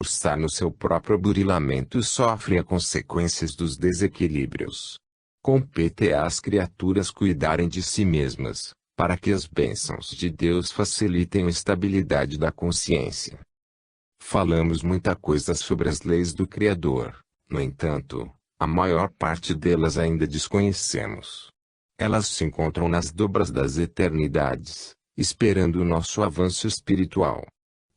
Está no seu próprio burilamento e sofre as consequências dos desequilíbrios. Compete às criaturas cuidarem de si mesmas, para que as bênçãos de Deus facilitem a estabilidade da consciência. Falamos muita coisa sobre as leis do Criador, no entanto, a maior parte delas ainda desconhecemos. Elas se encontram nas dobras das eternidades, esperando o nosso avanço espiritual.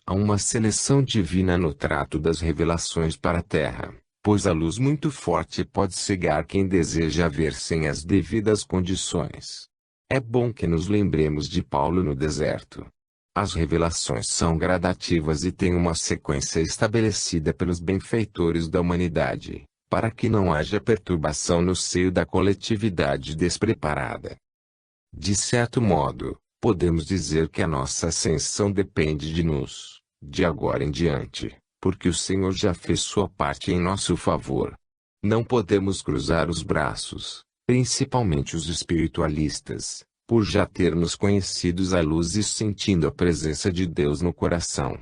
Há uma seleção divina no trato das revelações para a Terra, pois a luz muito forte pode cegar quem deseja ver sem as devidas condições. É bom que nos lembremos de Paulo no deserto. As revelações são gradativas e têm uma sequência estabelecida pelos benfeitores da humanidade, para que não haja perturbação no seio da coletividade despreparada. De certo modo, podemos dizer que a nossa ascensão depende de nós, de agora em diante, porque o Senhor já fez sua parte em nosso favor. Não podemos cruzar os braços, principalmente os espiritualistas, por já termos conhecidos a luz e sentindo a presença de Deus no coração.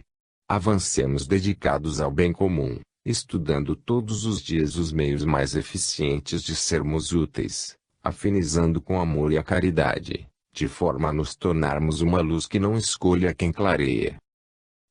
Avancemos dedicados ao bem comum, estudando todos os dias os meios mais eficientes de sermos úteis, afinizando com amor e a caridade, de forma a nos tornarmos uma luz que não escolha quem clareia.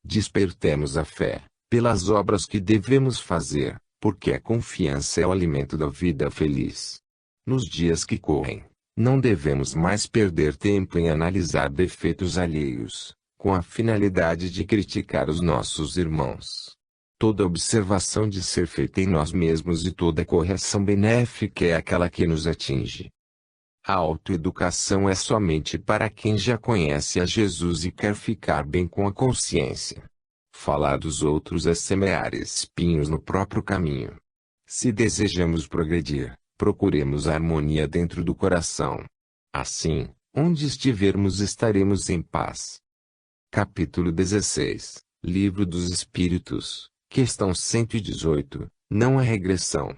Despertemos a fé, pelas obras que devemos fazer, porque a confiança é o alimento da vida feliz. Nos dias que correm, não devemos mais perder tempo em analisar defeitos alheios, com a finalidade de criticar os nossos irmãos. Toda observação de ser feita em nós mesmos e toda correção benéfica é aquela que nos atinge. A autoeducação é somente para quem já conhece a Jesus e quer ficar bem com a consciência. Falar dos outros é semear espinhos no próprio caminho. Se desejamos progredir, procuremos a harmonia dentro do coração. Assim, onde estivermos estaremos em paz. Capítulo 16, Livro dos Espíritos, questão 118, não há regressão.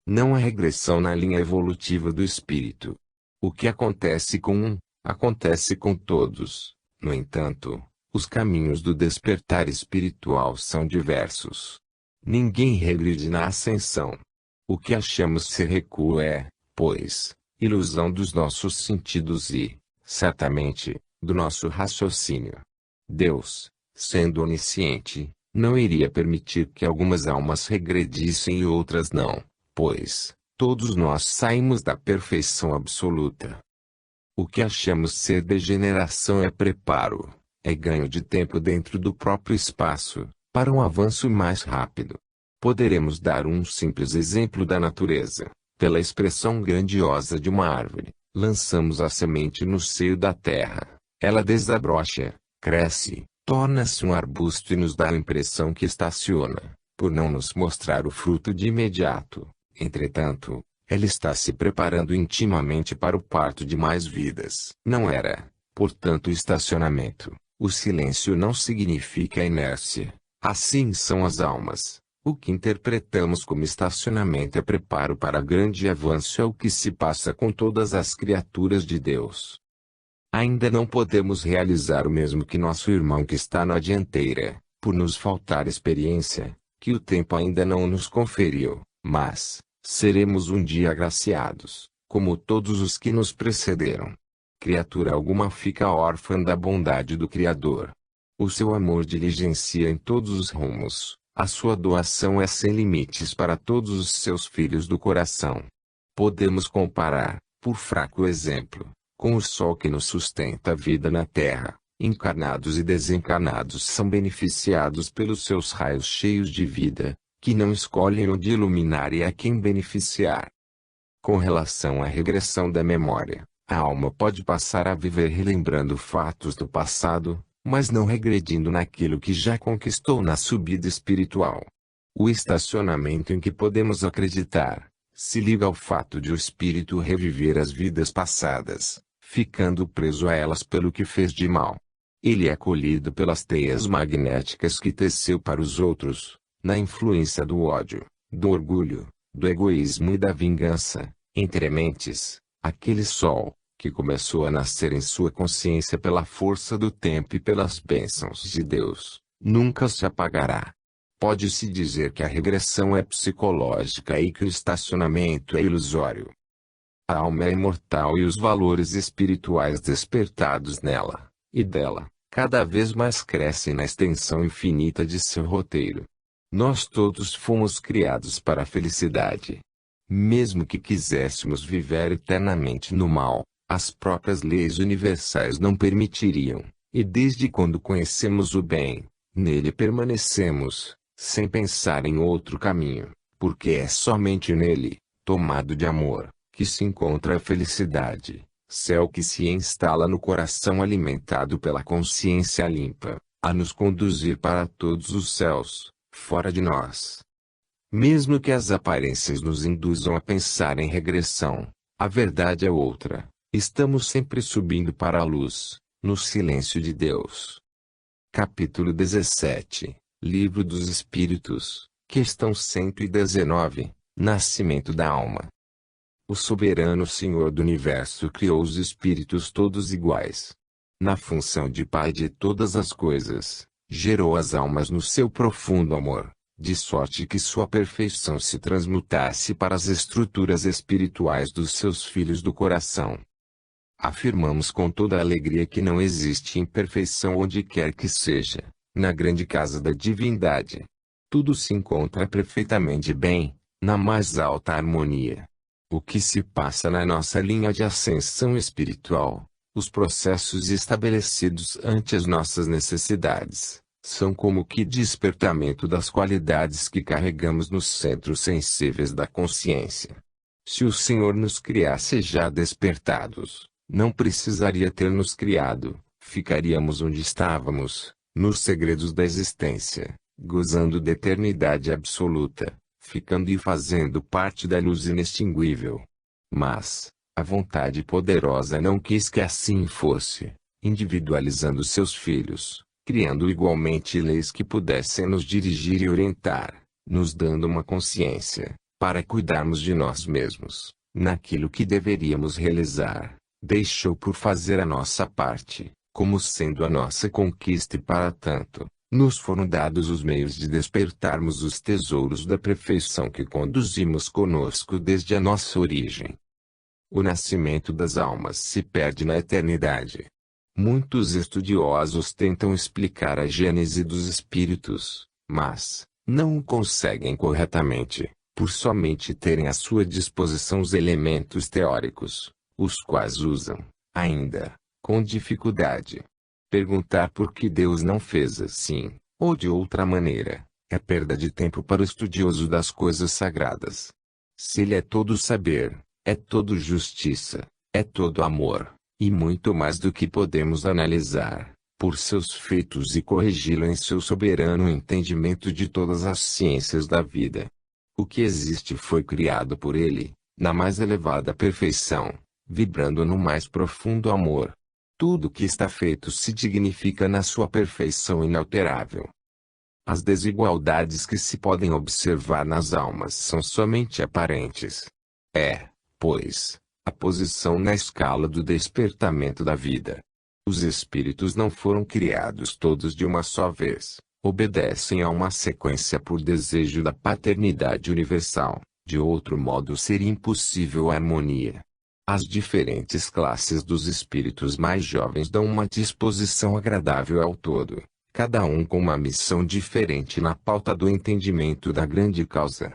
Não há regressão na linha evolutiva do espírito. O que acontece com um, acontece com todos. No entanto, os caminhos do despertar espiritual são diversos. Ninguém regride na ascensão. O que achamos ser recuo é, pois, ilusão dos nossos sentidos e, certamente, do nosso raciocínio. Deus, sendo onisciente, não iria permitir que algumas almas regredissem e outras não, pois, todos nós saímos da perfeição absoluta. O que achamos ser degeneração é preparo, é ganho de tempo dentro do próprio espaço, para um avanço mais rápido. Poderemos dar um simples exemplo da natureza. Pela expressão grandiosa de uma árvore, lançamos a semente no seio da terra. Ela desabrocha, cresce, torna-se um arbusto e nos dá a impressão que estaciona, por não nos mostrar o fruto de imediato. Entretanto, ela está se preparando intimamente para o parto de mais vidas. Não era, portanto, o estacionamento. O silêncio não significa inércia. Assim são as almas. O que interpretamos como estacionamento é preparo para grande avanço, é o que se passa com todas as criaturas de Deus. Ainda não podemos realizar o mesmo que nosso irmão que está na dianteira, por nos faltar experiência, que o tempo ainda não nos conferiu, mas seremos um dia agraciados, como todos os que nos precederam. Criatura alguma fica órfã da bondade do Criador. O seu amor diligencia em todos os rumos. A sua doação é sem limites para todos os seus filhos do coração. Podemos comparar, por fraco exemplo, com o sol que nos sustenta a vida na terra. Encarnados e desencarnados são beneficiados pelos seus raios cheios de vida, que não escolhem onde iluminar e a quem beneficiar. Com relação à regressão da memória, a alma pode passar a viver relembrando fatos do passado, mas não regredindo naquilo que já conquistou na subida espiritual. O estacionamento em que podemos acreditar, se liga ao fato de o espírito reviver as vidas passadas, ficando preso a elas pelo que fez de mal. Ele é colhido pelas teias magnéticas que teceu para os outros, na influência do ódio, do orgulho, do egoísmo e da vingança, entre mentes, aquele sol, que começou a nascer em sua consciência pela força do tempo e pelas bênçãos de Deus, nunca se apagará. pode-se dizer que a regressão é psicológica e que o estacionamento é ilusório. A alma é imortal e os valores espirituais despertados nela, e dela, cada vez mais crescem na extensão infinita de seu roteiro. Nós todos fomos criados para a felicidade. Mesmo que quiséssemos viver eternamente no mal, as próprias leis universais não permitiriam, e desde quando conhecemos o bem, nele permanecemos, sem pensar em outro caminho, porque é somente nele, tomado de amor, que se encontra a felicidade, céu que se instala no coração alimentado pela consciência limpa, a nos conduzir para todos os céus, fora de nós. Mesmo que as aparências nos induzam a pensar em regressão, a verdade é outra. Estamos sempre subindo para a luz, no silêncio de Deus. Capítulo 17, Livro dos Espíritos, questão 119, Nascimento da Alma. O soberano Senhor do Universo criou os espíritos todos iguais. Na função de Pai de todas as coisas, gerou as almas no seu profundo amor, de sorte que sua perfeição se transmutasse para as estruturas espirituais dos seus filhos do coração. Afirmamos com toda a alegria que não existe imperfeição onde quer que seja, na grande casa da divindade. Tudo se encontra perfeitamente bem, na mais alta harmonia. O que se passa na nossa linha de ascensão espiritual, os processos estabelecidos ante as nossas necessidades, são como que despertamento das qualidades que carregamos nos centros sensíveis da consciência. Se o Senhor nos criasse já despertados, não precisaria ter nos criado, ficaríamos onde estávamos, nos segredos da existência, gozando da eternidade absoluta, ficando e fazendo parte da luz inextinguível. Mas, a vontade poderosa não quis que assim fosse, individualizando seus filhos, criando igualmente leis que pudessem nos dirigir e orientar, nos dando uma consciência, para cuidarmos de nós mesmos, naquilo que deveríamos realizar. Deixou por fazer a nossa parte, como sendo a nossa conquista e para tanto, nos foram dados os meios de despertarmos os tesouros da perfeição que conduzimos conosco desde a nossa origem. O nascimento das almas se perde na eternidade. Muitos estudiosos tentam explicar a gênese dos espíritos, mas não o conseguem corretamente, por somente terem à sua disposição os elementos teóricos, os quais usam, ainda, com dificuldade. Perguntar por que Deus não fez assim, ou de outra maneira, é perda de tempo para o estudioso das coisas sagradas. Se Ele é todo saber, é todo justiça, é todo amor, e muito mais do que podemos analisar, por seus feitos e corrigi-lo em seu soberano entendimento de todas as ciências da vida. O que existe foi criado por Ele, na mais elevada perfeição, vibrando no mais profundo amor. Tudo que está feito se dignifica na sua perfeição inalterável. As desigualdades que se podem observar nas almas são somente aparentes. É, pois, a posição na escala do despertamento da vida. Os espíritos não foram criados todos de uma só vez, obedecem a uma sequência por desejo da paternidade universal, de outro modo seria impossível a harmonia. As diferentes classes dos espíritos mais jovens dão uma disposição agradável ao todo, cada um com uma missão diferente na pauta do entendimento da grande causa.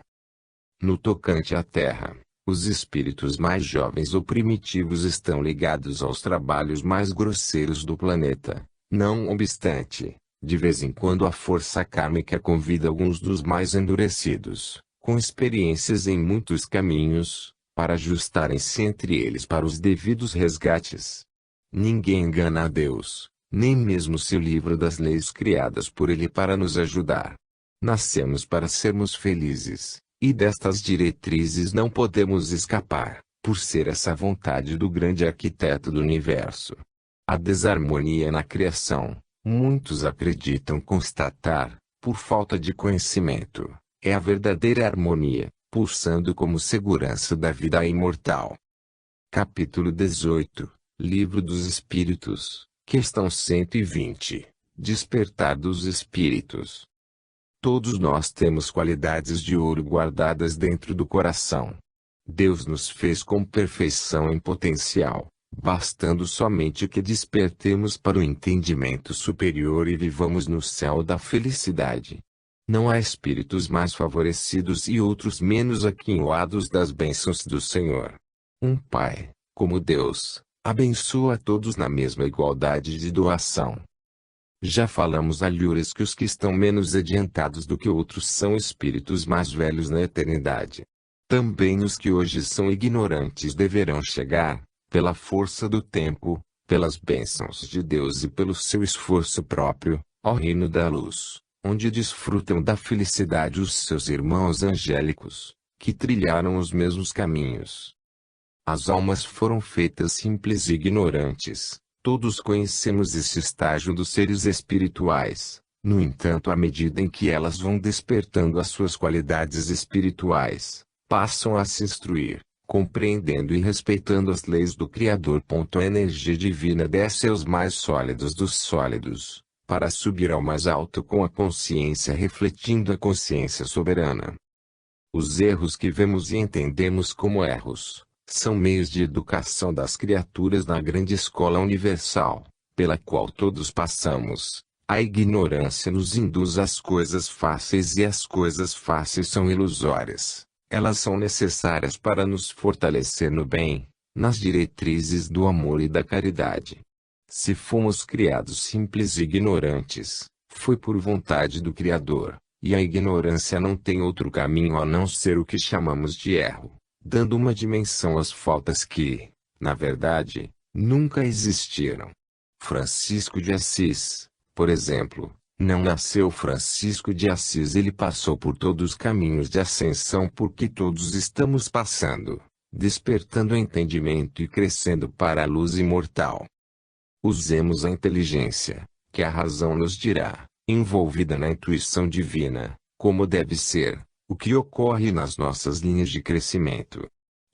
No tocante à Terra, os espíritos mais jovens ou primitivos estão ligados aos trabalhos mais grosseiros do planeta. Não obstante, de vez em quando a força kármica convida alguns dos mais endurecidos, com experiências em muitos caminhos, para ajustarem-se entre eles para os devidos resgates. Ninguém engana a Deus, nem mesmo se livra das leis criadas por Ele para nos ajudar. Nascemos para sermos felizes, e destas diretrizes não podemos escapar, por ser essa vontade do grande arquiteto do universo. A desarmonia na criação, muitos acreditam constatar, por falta de conhecimento, é a verdadeira harmonia, pulsando como segurança da vida imortal. Capítulo 18, Livro dos Espíritos, questão 120, Despertar dos Espíritos. Todos nós temos qualidades de ouro guardadas dentro do coração. Deus nos fez com perfeição em potencial, bastando somente que despertemos para o entendimento superior e vivamos no céu da felicidade. Não há espíritos mais favorecidos e outros menos aquinhoados das bênçãos do Senhor. Um Pai, como Deus, abençoa a todos na mesma igualdade de doação. Já falamos alhures que os que estão menos adiantados do que outros são espíritos mais velhos na eternidade. Também os que hoje são ignorantes deverão chegar, pela força do tempo, pelas bênçãos de Deus e pelo seu esforço próprio, ao reino da luz, onde desfrutam da felicidade os seus irmãos angélicos, que trilharam os mesmos caminhos. As almas foram feitas simples e ignorantes. Todos conhecemos esse estágio dos seres espirituais. No entanto, à medida em que elas vão despertando as suas qualidades espirituais, passam a se instruir, compreendendo e respeitando as leis do Criador. A energia divina desce aos mais sólidos dos sólidos, para subir ao mais alto com a consciência refletindo a consciência soberana. Os erros que vemos e entendemos como erros, são meios de educação das criaturas na grande escola universal, pela qual todos passamos. A ignorância nos induz às coisas fáceis e as coisas fáceis são ilusórias. Elas são necessárias para nos fortalecer no bem, nas diretrizes do amor e da caridade. Se fomos criados simples e ignorantes, foi por vontade do Criador, e a ignorância não tem outro caminho a não ser o que chamamos de erro, dando uma dimensão às faltas que, na verdade, nunca existiram. Francisco de Assis, por exemplo, não nasceu Francisco de Assis, ele passou por todos os caminhos de ascensão por que todos estamos passando, despertando o entendimento e crescendo para a luz imortal. Usemos a inteligência, que a razão nos dirá, envolvida na intuição divina, como deve ser, o que ocorre nas nossas linhas de crescimento.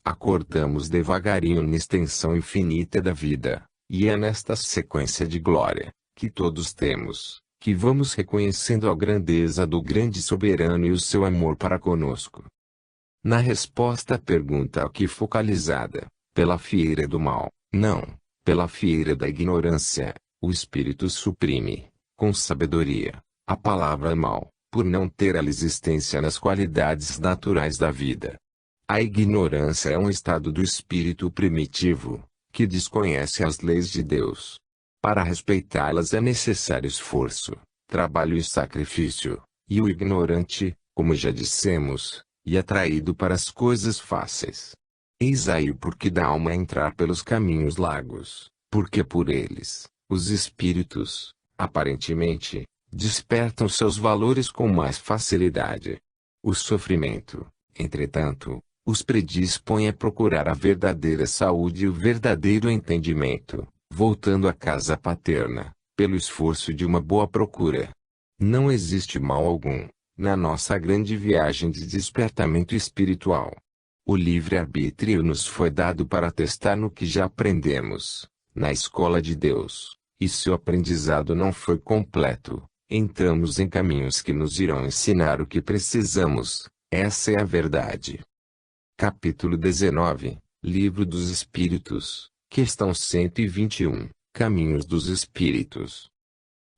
Acordamos devagarinho na extensão infinita da vida, e é nesta sequência de glória, que todos temos, que vamos reconhecendo a grandeza do grande soberano e o seu amor para conosco. Na resposta à pergunta aqui focalizada, pela fieira do mal, não, pela fieira da ignorância, o espírito suprime, com sabedoria, a palavra mal, por não ter a existência nas qualidades naturais da vida. A ignorância é um estado do espírito primitivo, que desconhece as leis de Deus. Para respeitá-las é necessário esforço, trabalho e sacrifício, e o ignorante, como já dissemos, é atraído para as coisas fáceis. Eis aí o porquê da alma entrar pelos caminhos largos, porque por eles, os espíritos, aparentemente, despertam seus valores com mais facilidade. O sofrimento, entretanto, os predispõe a procurar a verdadeira saúde e o verdadeiro entendimento, voltando à casa paterna, pelo esforço de uma boa procura. Não existe mal algum, na nossa grande viagem de despertamento espiritual. O livre-arbítrio nos foi dado para testar no que já aprendemos, na escola de Deus, e se o aprendizado não foi completo, entramos em caminhos que nos irão ensinar o que precisamos. Essa é a verdade. Capítulo 19, Livro dos Espíritos, questão 121, Caminhos dos Espíritos.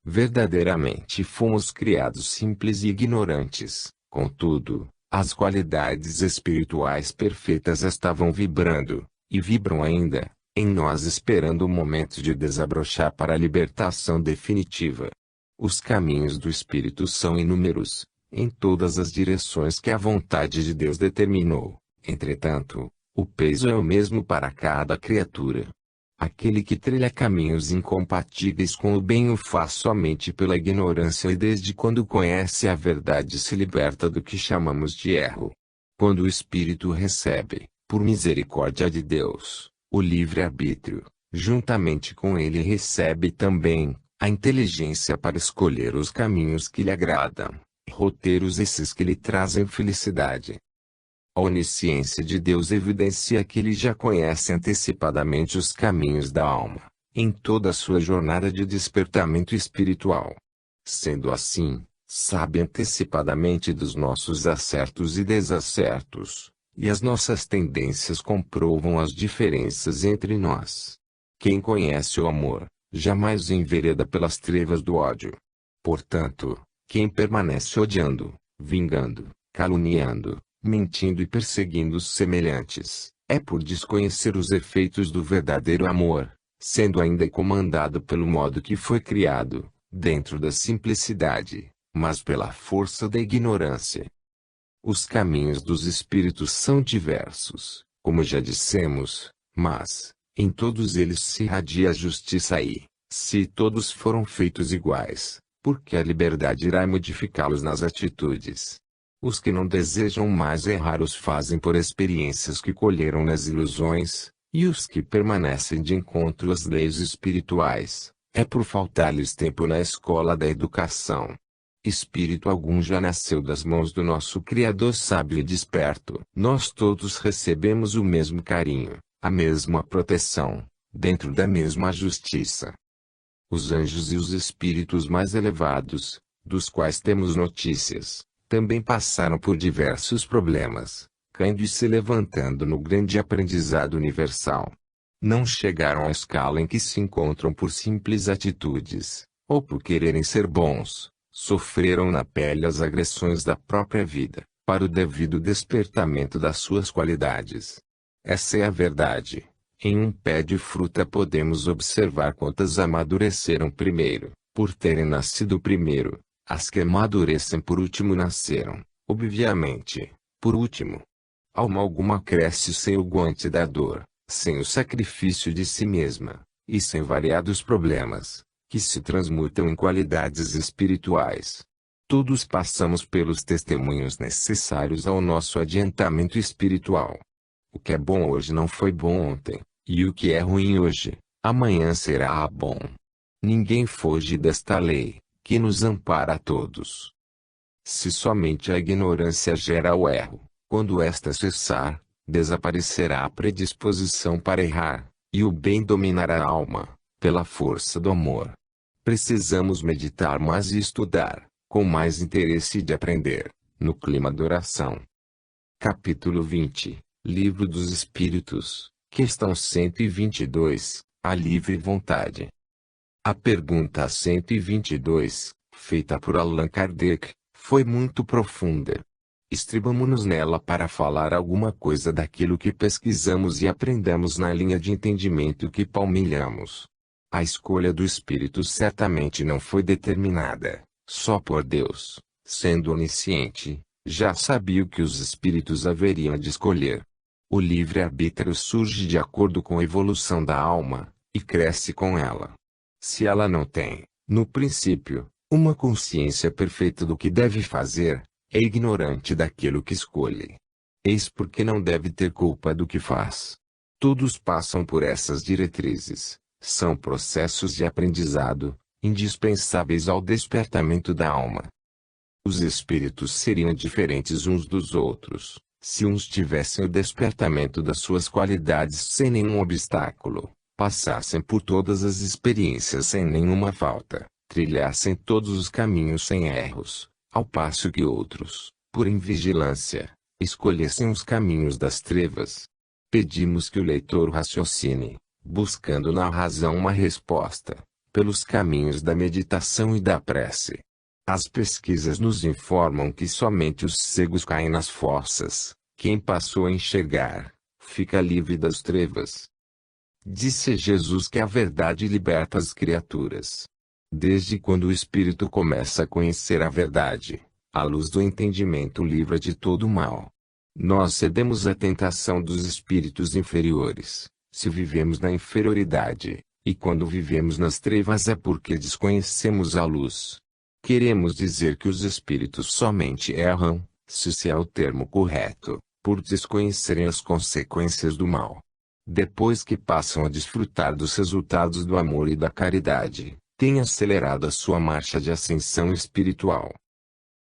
Verdadeiramente fomos criados simples e ignorantes, contudo, as qualidades espirituais perfeitas estavam vibrando, e vibram ainda, em nós esperando o momento de desabrochar para a libertação definitiva. Os caminhos do Espírito são inúmeros, em todas as direções que a vontade de Deus determinou. Entretanto, o peso é o mesmo para cada criatura. Aquele que trilha caminhos incompatíveis com o bem o faz somente pela ignorância e desde quando conhece a verdade se liberta do que chamamos de erro. Quando o Espírito recebe, por misericórdia de Deus, o livre-arbítrio, juntamente com ele recebe também a inteligência para escolher os caminhos que lhe agradam, roteiros esses que lhe trazem felicidade. A onisciência de Deus evidencia que ele já conhece antecipadamente os caminhos da alma, em toda a sua jornada de despertamento espiritual. Sendo assim, sabe antecipadamente dos nossos acertos e desacertos, e as nossas tendências comprovam as diferenças entre nós. Quem conhece o amor, jamais envereda pelas trevas do ódio. Portanto, quem permanece odiando, vingando, caluniando, mentindo e perseguindo os semelhantes, é por desconhecer os efeitos do verdadeiro amor, sendo ainda comandado pelo modo que foi criado, dentro da simplicidade, mas pela força da ignorância. Os caminhos dos espíritos são diversos, como já dissemos, mas, em todos eles se irradia a justiça e, se todos foram feitos iguais, porque a liberdade irá modificá-los nas atitudes. Os que não desejam mais errar os fazem por experiências que colheram nas ilusões, e os que permanecem de encontro às leis espirituais, é por faltar-lhes tempo na escola da educação. Espírito algum já nasceu das mãos do nosso Criador sábio e desperto. Nós todos recebemos o mesmo carinho, a mesma proteção, dentro da mesma justiça. Os anjos e os espíritos mais elevados, dos quais temos notícias, também passaram por diversos problemas, caindo e se levantando no grande aprendizado universal. Não chegaram à escala em que se encontram por simples atitudes, ou por quererem ser bons. Sofreram na pele as agressões da própria vida, para o devido despertamento das suas qualidades. Essa é a verdade. Em um pé de fruta podemos observar quantas amadureceram primeiro, por terem nascido primeiro. As que amadurecem por último nasceram, obviamente, por último. Alma alguma cresce sem o guante da dor, sem o sacrifício de si mesma, e sem variados problemas, que se transmutam em qualidades espirituais. Todos passamos pelos testemunhos necessários ao nosso adiantamento espiritual. O que é bom hoje não foi bom ontem, e o que é ruim hoje, amanhã será bom. Ninguém foge desta lei, que nos ampara a todos. Se somente a ignorância gera o erro, quando esta cessar, desaparecerá a predisposição para errar, e o bem dominará a alma, pela força do amor. Precisamos meditar mais e estudar, com mais interesse de aprender, no clima da oração. Capítulo 20, Livro dos Espíritos, questão 122, a livre vontade. A pergunta 122, feita por Allan Kardec, foi muito profunda. Estribamo-nos nela para falar alguma coisa daquilo que pesquisamos e aprendemos na linha de entendimento que palmilhamos. A escolha do Espírito certamente não foi determinada, só por Deus, sendo onisciente, já sabia o que os Espíritos haveriam de escolher. O livre-arbítrio surge de acordo com a evolução da alma, e cresce com ela. Se ela não tem, no princípio, uma consciência perfeita do que deve fazer, é ignorante daquilo que escolhe. Eis porque não deve ter culpa do que faz. Todos passam por essas diretrizes. São processos de aprendizado, indispensáveis ao despertamento da alma. Os espíritos seriam diferentes uns dos outros, se uns tivessem o despertamento das suas qualidades sem nenhum obstáculo, passassem por todas as experiências sem nenhuma falta, trilhassem todos os caminhos sem erros, ao passo que outros, por invigilância, escolhessem os caminhos das trevas. Pedimos que o leitor raciocine, buscando na razão uma resposta, pelos caminhos da meditação e da prece. As pesquisas nos informam que somente os cegos caem nas fossas, quem passou a enxergar, fica livre das trevas. Disse Jesus que a verdade liberta as criaturas. Desde quando o espírito começa a conhecer a verdade, a luz do entendimento o livra de todo o mal. Nós cedemos à tentação dos espíritos inferiores, se vivemos na inferioridade, e quando vivemos nas trevas é porque desconhecemos a luz. Queremos dizer que os espíritos somente erram, se esse é o termo correto, por desconhecerem as consequências do mal. Depois que passam a desfrutar dos resultados do amor e da caridade, têm acelerado a sua marcha de ascensão espiritual.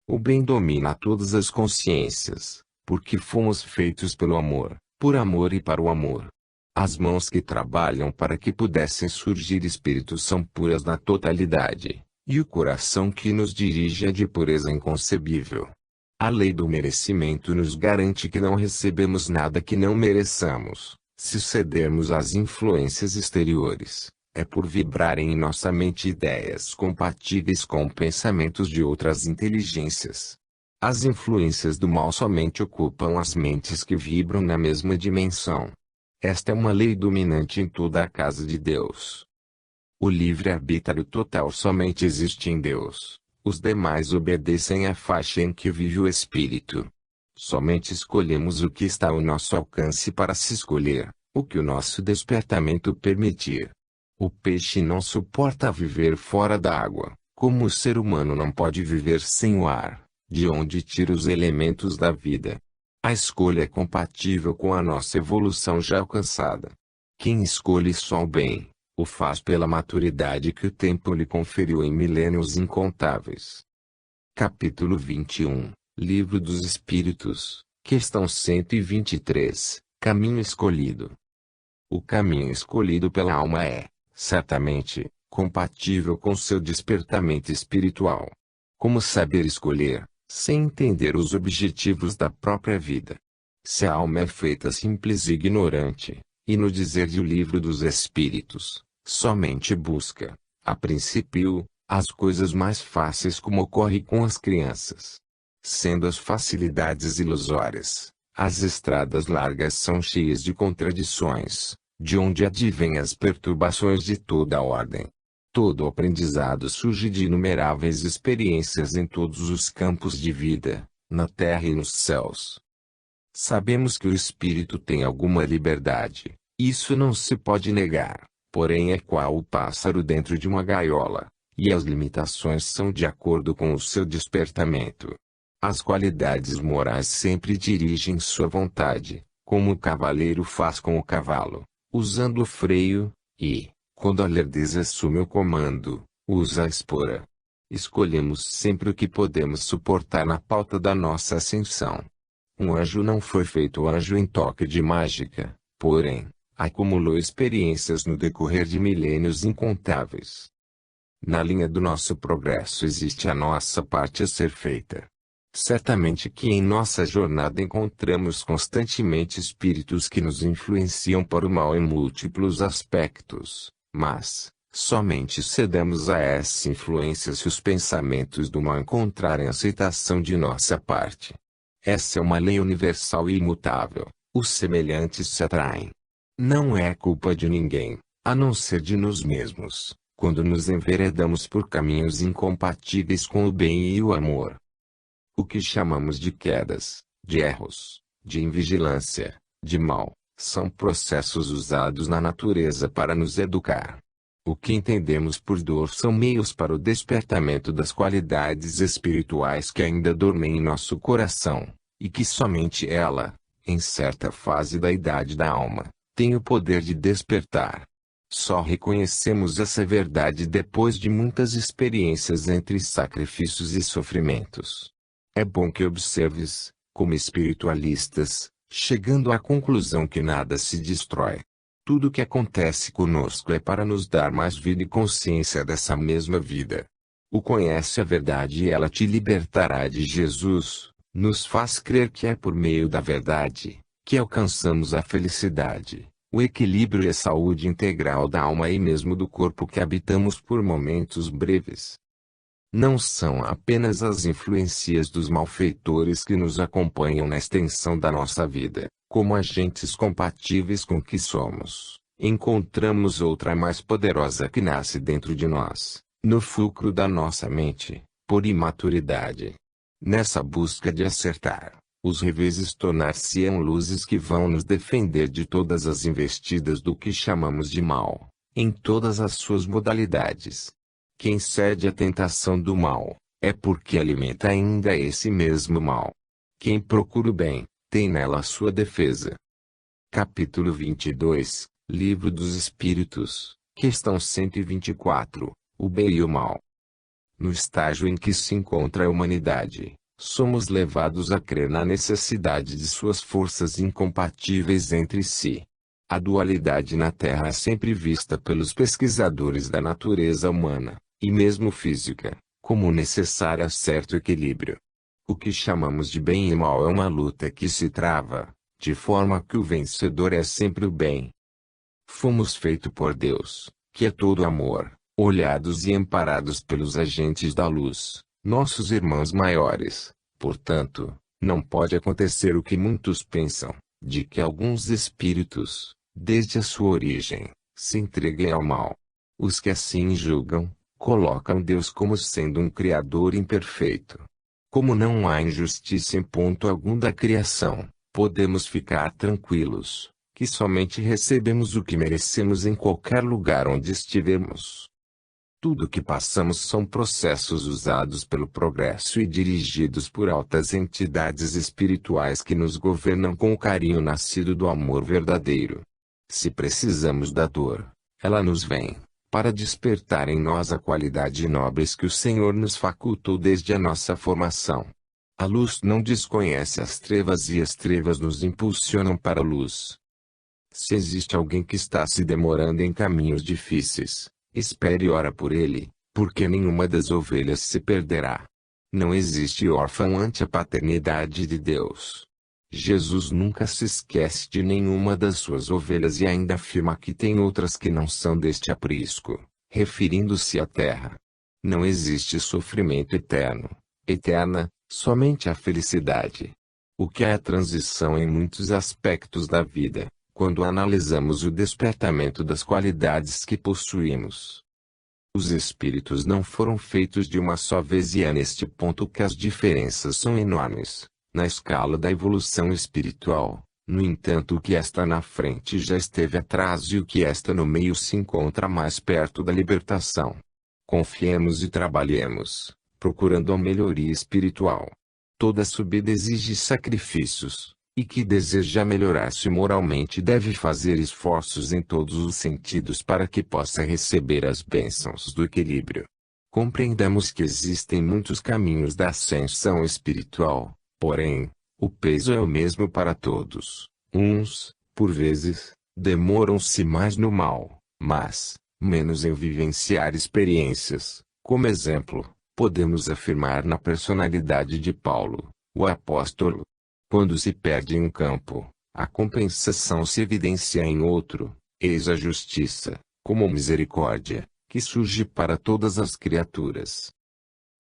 O bem domina todas as consciências, porque fomos feitos pelo amor, por amor e para o amor. As mãos que trabalham para que pudessem surgir espíritos são puras na totalidade, E o coração que nos dirige é de pureza inconcebível. A lei do merecimento nos garante que não recebemos nada que não mereçamos, se cedermos às influências exteriores. É por vibrarem em nossa mente ideias compatíveis com pensamentos de outras inteligências. As influências do mal somente ocupam as mentes que vibram na mesma dimensão. Esta é uma lei dominante em toda a casa de Deus. O livre-arbítrio total somente existe em Deus. Os demais obedecem à faixa em que vive o espírito. Somente escolhemos o que está ao nosso alcance para se escolher, o que o nosso despertamento permitir. O peixe não suporta viver fora da água, como o ser humano não pode viver sem o ar, de onde tira os elementos da vida. A escolha é compatível com a nossa evolução já alcançada. Quem escolhe só o bem, o faz pela maturidade que o tempo lhe conferiu em milênios incontáveis. Capítulo 21, Livro dos Espíritos, questão 123, Caminho escolhido. O caminho escolhido pela alma é, certamente, compatível com seu despertamento espiritual. Como saber escolher, sem entender os objetivos da própria vida? Se a alma é feita simples e ignorante, e no dizer de O Livro dos Espíritos, somente busca, a princípio, as coisas mais fáceis como ocorre com as crianças. Sendo as facilidades ilusórias, as estradas largas são cheias de contradições, de onde advêm as perturbações de toda a ordem. Todo o aprendizado surge de inumeráveis experiências em todos os campos de vida, na terra e nos céus. Sabemos que o espírito tem alguma liberdade, isso não se pode negar, porém é qual o pássaro dentro de uma gaiola, e as limitações são de acordo com o seu despertamento. As qualidades morais sempre dirigem sua vontade, como o cavaleiro faz com o cavalo, usando o freio, e, quando a lerdeza assume o comando, usa a espora. Escolhemos sempre o que podemos suportar na pauta da nossa ascensão. Um anjo não foi feito anjo em toque de mágica, porém, acumulou experiências no decorrer de milênios incontáveis. Na linha do nosso progresso existe a nossa parte a ser feita. Certamente que em nossa jornada encontramos constantemente espíritos que nos influenciam para o mal em múltiplos aspectos, mas, somente cedemos a essa influência se os pensamentos do mal encontrarem aceitação de nossa parte. Essa é uma lei universal e imutável, os semelhantes se atraem. Não é culpa de ninguém, a não ser de nós mesmos, quando nos enveredamos por caminhos incompatíveis com o bem e o amor. O que chamamos de quedas, de erros, de invigilância, de mal, são processos usados na natureza para nos educar. O que entendemos por dor são meios para o despertamento das qualidades espirituais que ainda dormem em nosso coração, e que somente ela, em certa fase da idade da alma, tem o poder de despertar. Só reconhecemos essa verdade depois de muitas experiências entre sacrifícios e sofrimentos. É bom que observes, como espiritualistas, chegando à conclusão que nada se destrói. Tudo o que acontece conosco é para nos dar mais vida e consciência dessa mesma vida. O conhece a verdade e ela te libertará de Jesus, nos faz crer que é por meio da verdade, que alcançamos a felicidade, o equilíbrio e a saúde integral da alma e mesmo do corpo que habitamos por momentos breves. Não são apenas as influências dos malfeitores que nos acompanham na extensão da nossa vida, como agentes compatíveis com o que somos. Encontramos outra mais poderosa que nasce dentro de nós, no fulcro da nossa mente, por imaturidade. Nessa busca de acertar, os reveses tornar-se-ão luzes que vão nos defender de todas as investidas do que chamamos de mal, em todas as suas modalidades. Quem cede à tentação do mal, é porque alimenta ainda esse mesmo mal. Quem procura o bem, tem nela a sua defesa. Capítulo 22, Livro dos Espíritos, questão 124, O bem e o mal. No estágio em que se encontra a humanidade, somos levados a crer na necessidade de suas forças incompatíveis entre si. A dualidade na Terra é sempre vista pelos pesquisadores da natureza humana, e mesmo física, como necessária a certo equilíbrio. O que chamamos de bem e mal é uma luta que se trava, de forma que o vencedor é sempre o bem. Fomos feitos por Deus, que é todo amor, olhados e amparados pelos agentes da luz, nossos irmãos maiores. Portanto, não pode acontecer o que muitos pensam, de que alguns espíritos, desde a sua origem, se entreguem ao mal. Os que assim julgam, colocam Deus como sendo um criador imperfeito. Como não há injustiça em ponto algum da criação, podemos ficar tranquilos, que somente recebemos o que merecemos em qualquer lugar onde estivermos. Tudo o que passamos são processos usados pelo progresso e dirigidos por altas entidades espirituais que nos governam com o carinho nascido do amor verdadeiro. Se precisamos da dor, ela nos vem, para despertar em nós a qualidade nobres que o Senhor nos facultou desde a nossa formação. A luz não desconhece as trevas e as trevas nos impulsionam para a luz. Se existe alguém que está se demorando em caminhos difíceis, espere e ora por ele, porque nenhuma das ovelhas se perderá. Não existe órfão ante a paternidade de Deus. Jesus nunca se esquece de nenhuma das suas ovelhas e ainda afirma que tem outras que não são deste aprisco, referindo-se à terra. Não existe sofrimento eterna, somente a felicidade. O que é a transição em muitos aspectos da vida, quando analisamos o despertamento das qualidades que possuímos. Os espíritos não foram feitos de uma só vez e é neste ponto que as diferenças são enormes, na escala da evolução espiritual. No entanto, o que está na frente já esteve atrás e o que está no meio se encontra mais perto da libertação. Confiemos e trabalhemos, procurando a melhoria espiritual. Toda subida exige sacrifícios, e que deseja melhorar-se moralmente deve fazer esforços em todos os sentidos para que possa receber as bênçãos do equilíbrio. Compreendamos que existem muitos caminhos da ascensão espiritual, porém, o peso é o mesmo para todos. Uns, por vezes, demoram-se mais no mal, mas, menos em vivenciar experiências. Como exemplo, podemos afirmar na personalidade de Paulo, o apóstolo. Quando se perde em um campo, a compensação se evidencia em outro. Eis a justiça, como misericórdia, que surge para todas as criaturas.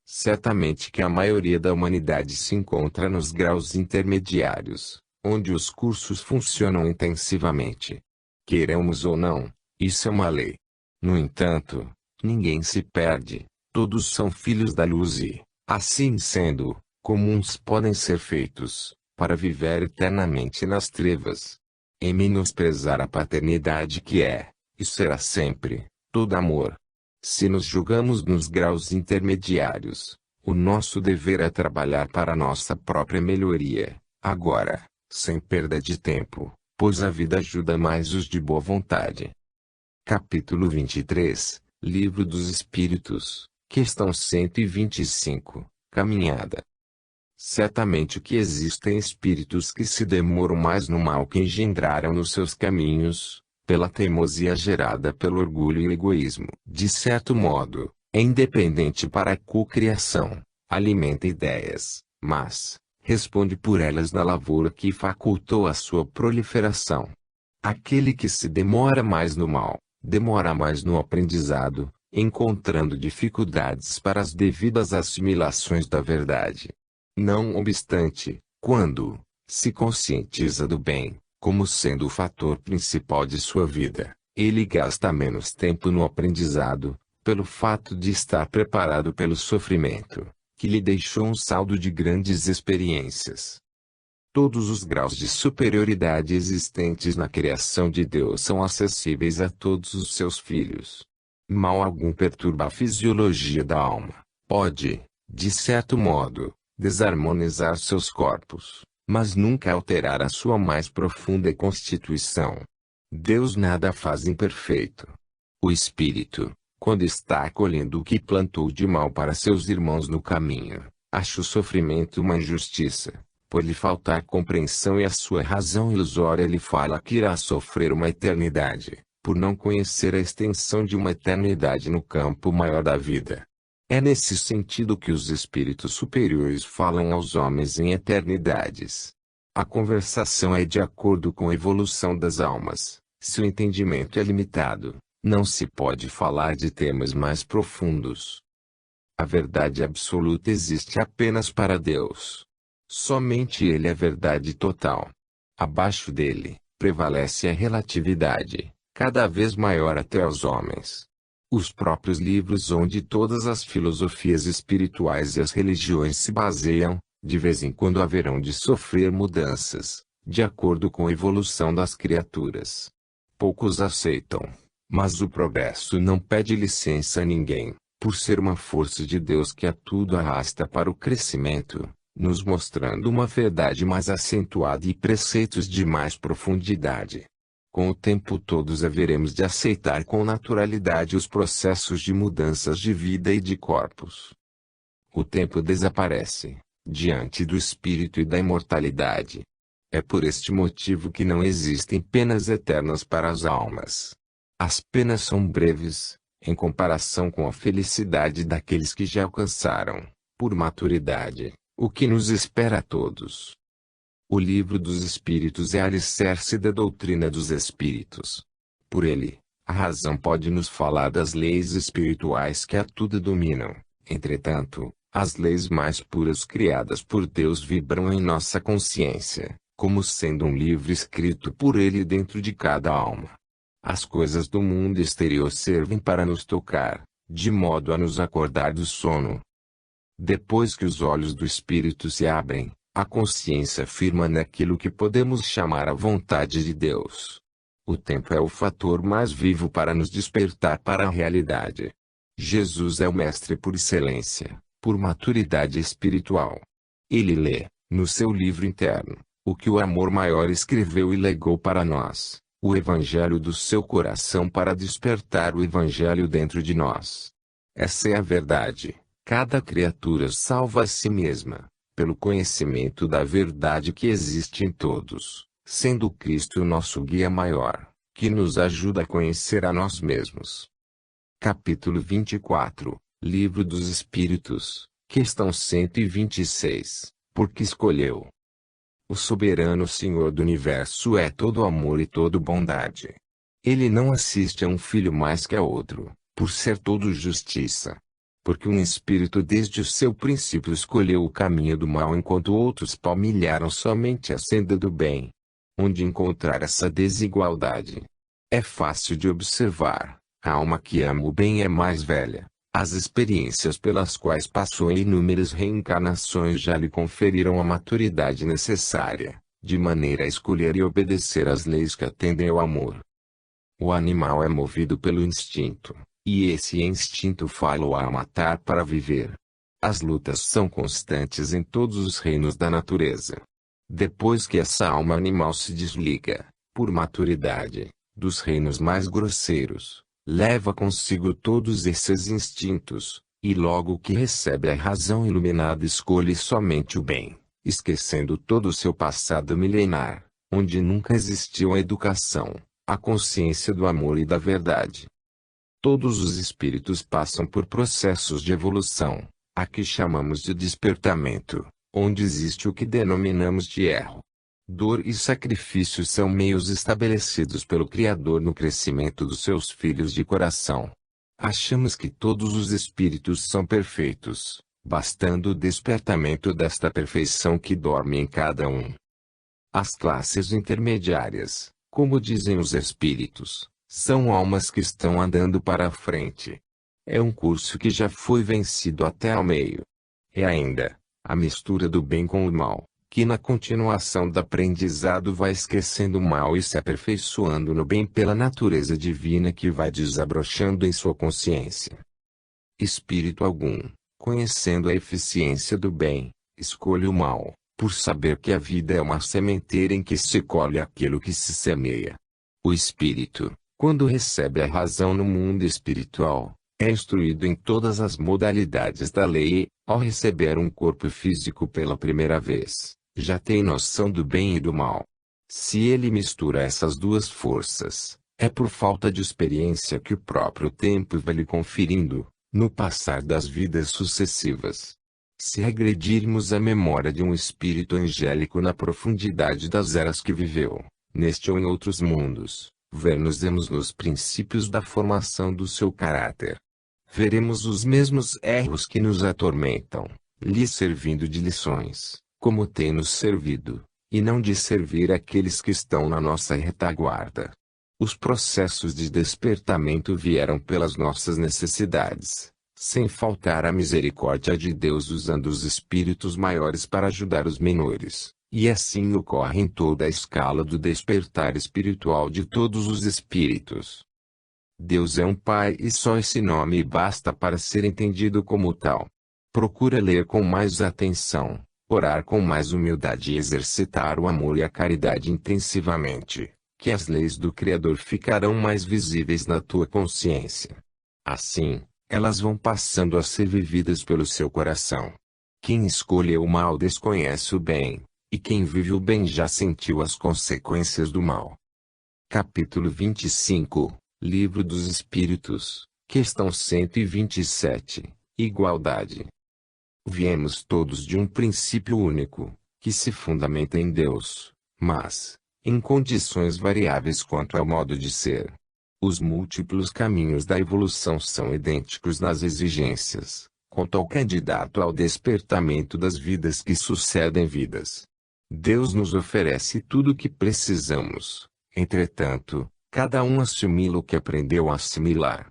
Certamente que a maioria da humanidade se encontra nos graus intermediários, onde os cursos funcionam intensivamente. Queiramos ou não, isso é uma lei. No entanto, ninguém se perde, todos são filhos da luz e, assim sendo, comuns podem ser feitos, para viver eternamente nas trevas. Em menosprezar a paternidade que é, e será sempre, todo amor. Se nos julgamos nos graus intermediários, o nosso dever é trabalhar para nossa própria melhoria, agora, sem perda de tempo, pois a vida ajuda mais os de boa vontade. Capítulo 23, Livro dos Espíritos, questão 125, Caminhada. Certamente que existem espíritos que se demoram mais no mal que engendraram nos seus caminhos, pela teimosia gerada pelo orgulho e o egoísmo. De certo modo, é independente para a cocriação, alimenta ideias, mas, responde por elas na lavoura que facultou a sua proliferação. Aquele que se demora mais no mal, demora mais no aprendizado, encontrando dificuldades para as devidas assimilações da verdade. Não obstante, quando se conscientiza do bem, como sendo o fator principal de sua vida, ele gasta menos tempo no aprendizado, pelo fato de estar preparado pelo sofrimento, que lhe deixou um saldo de grandes experiências. Todos os graus de superioridade existentes na criação de Deus são acessíveis a todos os seus filhos. Mal algum perturba a fisiologia da alma, pode, de certo modo, desarmonizar seus corpos, mas nunca alterar a sua mais profunda constituição. Deus nada faz imperfeito. O espírito, quando está colhendo o que plantou de mal para seus irmãos no caminho, acha o sofrimento uma injustiça, por lhe faltar compreensão e a sua razão ilusória lhe fala que irá sofrer uma eternidade, por não conhecer a extensão de uma eternidade no campo maior da vida. É nesse sentido que os espíritos superiores falam aos homens em eternidades. A conversação é de acordo com a evolução das almas. Se o entendimento é limitado, não se pode falar de temas mais profundos. A verdade absoluta existe apenas para Deus. Somente Ele é verdade total. Abaixo dele, prevalece a relatividade, cada vez maior até aos homens. Os próprios livros onde todas as filosofias espirituais e as religiões se baseiam, de vez em quando haverão de sofrer mudanças, de acordo com a evolução das criaturas. Poucos aceitam, mas o progresso não pede licença a ninguém, por ser uma força de Deus que a tudo arrasta para o crescimento, nos mostrando uma verdade mais acentuada e preceitos de mais profundidade. Com o tempo todos haveremos de aceitar com naturalidade os processos de mudanças de vida e de corpos. O tempo desaparece, diante do espírito e da imortalidade. É por este motivo que não existem penas eternas para as almas. As penas são breves, em comparação com a felicidade daqueles que já alcançaram, por maturidade, o que nos espera a todos. O livro dos Espíritos é alicerce da doutrina dos Espíritos. Por ele, a razão pode nos falar das leis espirituais que a tudo dominam. Entretanto, as leis mais puras criadas por Deus vibram em nossa consciência, como sendo um livro escrito por Ele dentro de cada alma. As coisas do mundo exterior servem para nos tocar, de modo a nos acordar do sono. Depois que os olhos do espírito se abrem, a consciência firma naquilo que podemos chamar a vontade de Deus. O tempo é o fator mais vivo para nos despertar para a realidade. Jesus é o mestre por excelência, por maturidade espiritual. Ele lê, no seu livro interno, o que o amor maior escreveu e legou para nós, o evangelho do seu coração para despertar o evangelho dentro de nós. Essa é a verdade. Cada criatura salva a si mesma, pelo conhecimento da verdade que existe em todos, sendo Cristo o nosso guia maior, que nos ajuda a conhecer a nós mesmos. Capítulo 24, Livro dos Espíritos, questão 126, porque escolheu. O soberano Senhor do Universo é todo amor e todo bondade. Ele não assiste a um filho mais que a outro, por ser todo justiça. Porque um espírito desde o seu princípio escolheu o caminho do mal enquanto outros palmilharam somente a senda do bem. Onde encontrar essa desigualdade? É fácil de observar. A alma que ama o bem é mais velha. As experiências pelas quais passou em inúmeras reencarnações já lhe conferiram a maturidade necessária, de maneira a escolher e obedecer às leis que atendem ao amor. O animal é movido pelo instinto. E esse instinto fala-o a matar para viver. As lutas são constantes em todos os reinos da natureza. Depois que essa alma animal se desliga, por maturidade, dos reinos mais grosseiros, leva consigo todos esses instintos, e logo que recebe a razão iluminada escolhe somente o bem, esquecendo todo o seu passado milenar, onde nunca existiu a educação, a consciência do amor e da verdade. Todos os espíritos passam por processos de evolução, a que chamamos de despertamento, onde existe o que denominamos de erro. Dor e sacrifício são meios estabelecidos pelo Criador no crescimento dos seus filhos de coração. Achamos que todos os espíritos são perfeitos, bastando o despertamento desta perfeição que dorme em cada um. As classes intermediárias, como dizem os espíritos, são almas que estão andando para a frente. É um curso que já foi vencido até ao meio. É ainda a mistura do bem com o mal, que na continuação do aprendizado vai esquecendo o mal e se aperfeiçoando no bem pela natureza divina que vai desabrochando em sua consciência. Espírito algum, conhecendo a eficiência do bem, escolhe o mal, por saber que a vida é uma sementeira em que se colhe aquilo que se semeia. O espírito, quando recebe a razão no mundo espiritual, é instruído em todas as modalidades da lei e, ao receber um corpo físico pela primeira vez, já tem noção do bem e do mal. Se ele mistura essas duas forças, É por falta de experiência que o próprio tempo vai lhe conferindo, no passar das vidas sucessivas. Se regredirmos à memória de um espírito angélico na profundidade das eras que viveu, neste ou em outros mundos, ver-nos-emos nos princípios da formação do seu caráter. Veremos os mesmos erros que nos atormentam, lhe servindo de lições, como tem nos servido, e não de servir aqueles que estão na nossa retaguarda. Os processos de despertamento vieram pelas nossas necessidades, sem faltar a misericórdia de Deus usando os espíritos maiores para ajudar os menores, e assim ocorre em toda a escala do despertar espiritual de todos os espíritos. Deus é um Pai e só esse nome basta para ser entendido como tal. Procura ler com mais atenção, orar com mais humildade e exercitar o amor e a caridade intensivamente, que as leis do Criador ficarão mais visíveis na tua consciência. Assim, elas vão passando a ser vividas pelo seu coração. Quem escolheu o mal desconhece o bem, e quem vive o bem já sentiu as consequências do mal. Capítulo 25, Livro dos Espíritos, questão 127, Igualdade. Viemos todos de um princípio único, que se fundamenta em Deus, mas, em condições variáveis quanto ao modo de ser. Os múltiplos caminhos da evolução são idênticos nas exigências, quanto ao candidato ao despertamento das vidas que sucedem vidas. Deus nos oferece tudo o que precisamos, entretanto, cada um assimila o que aprendeu a assimilar.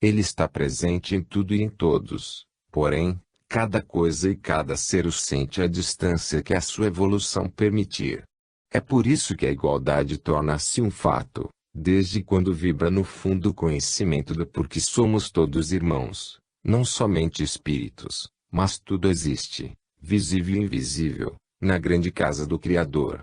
Ele está presente em tudo e em todos, porém, cada coisa e cada ser o sente à distância que a sua evolução permitir. É por isso que a igualdade torna-se um fato, desde quando vibra no fundo o conhecimento do porquê somos todos irmãos, não somente espíritos, mas tudo existe, visível e invisível, na grande casa do Criador.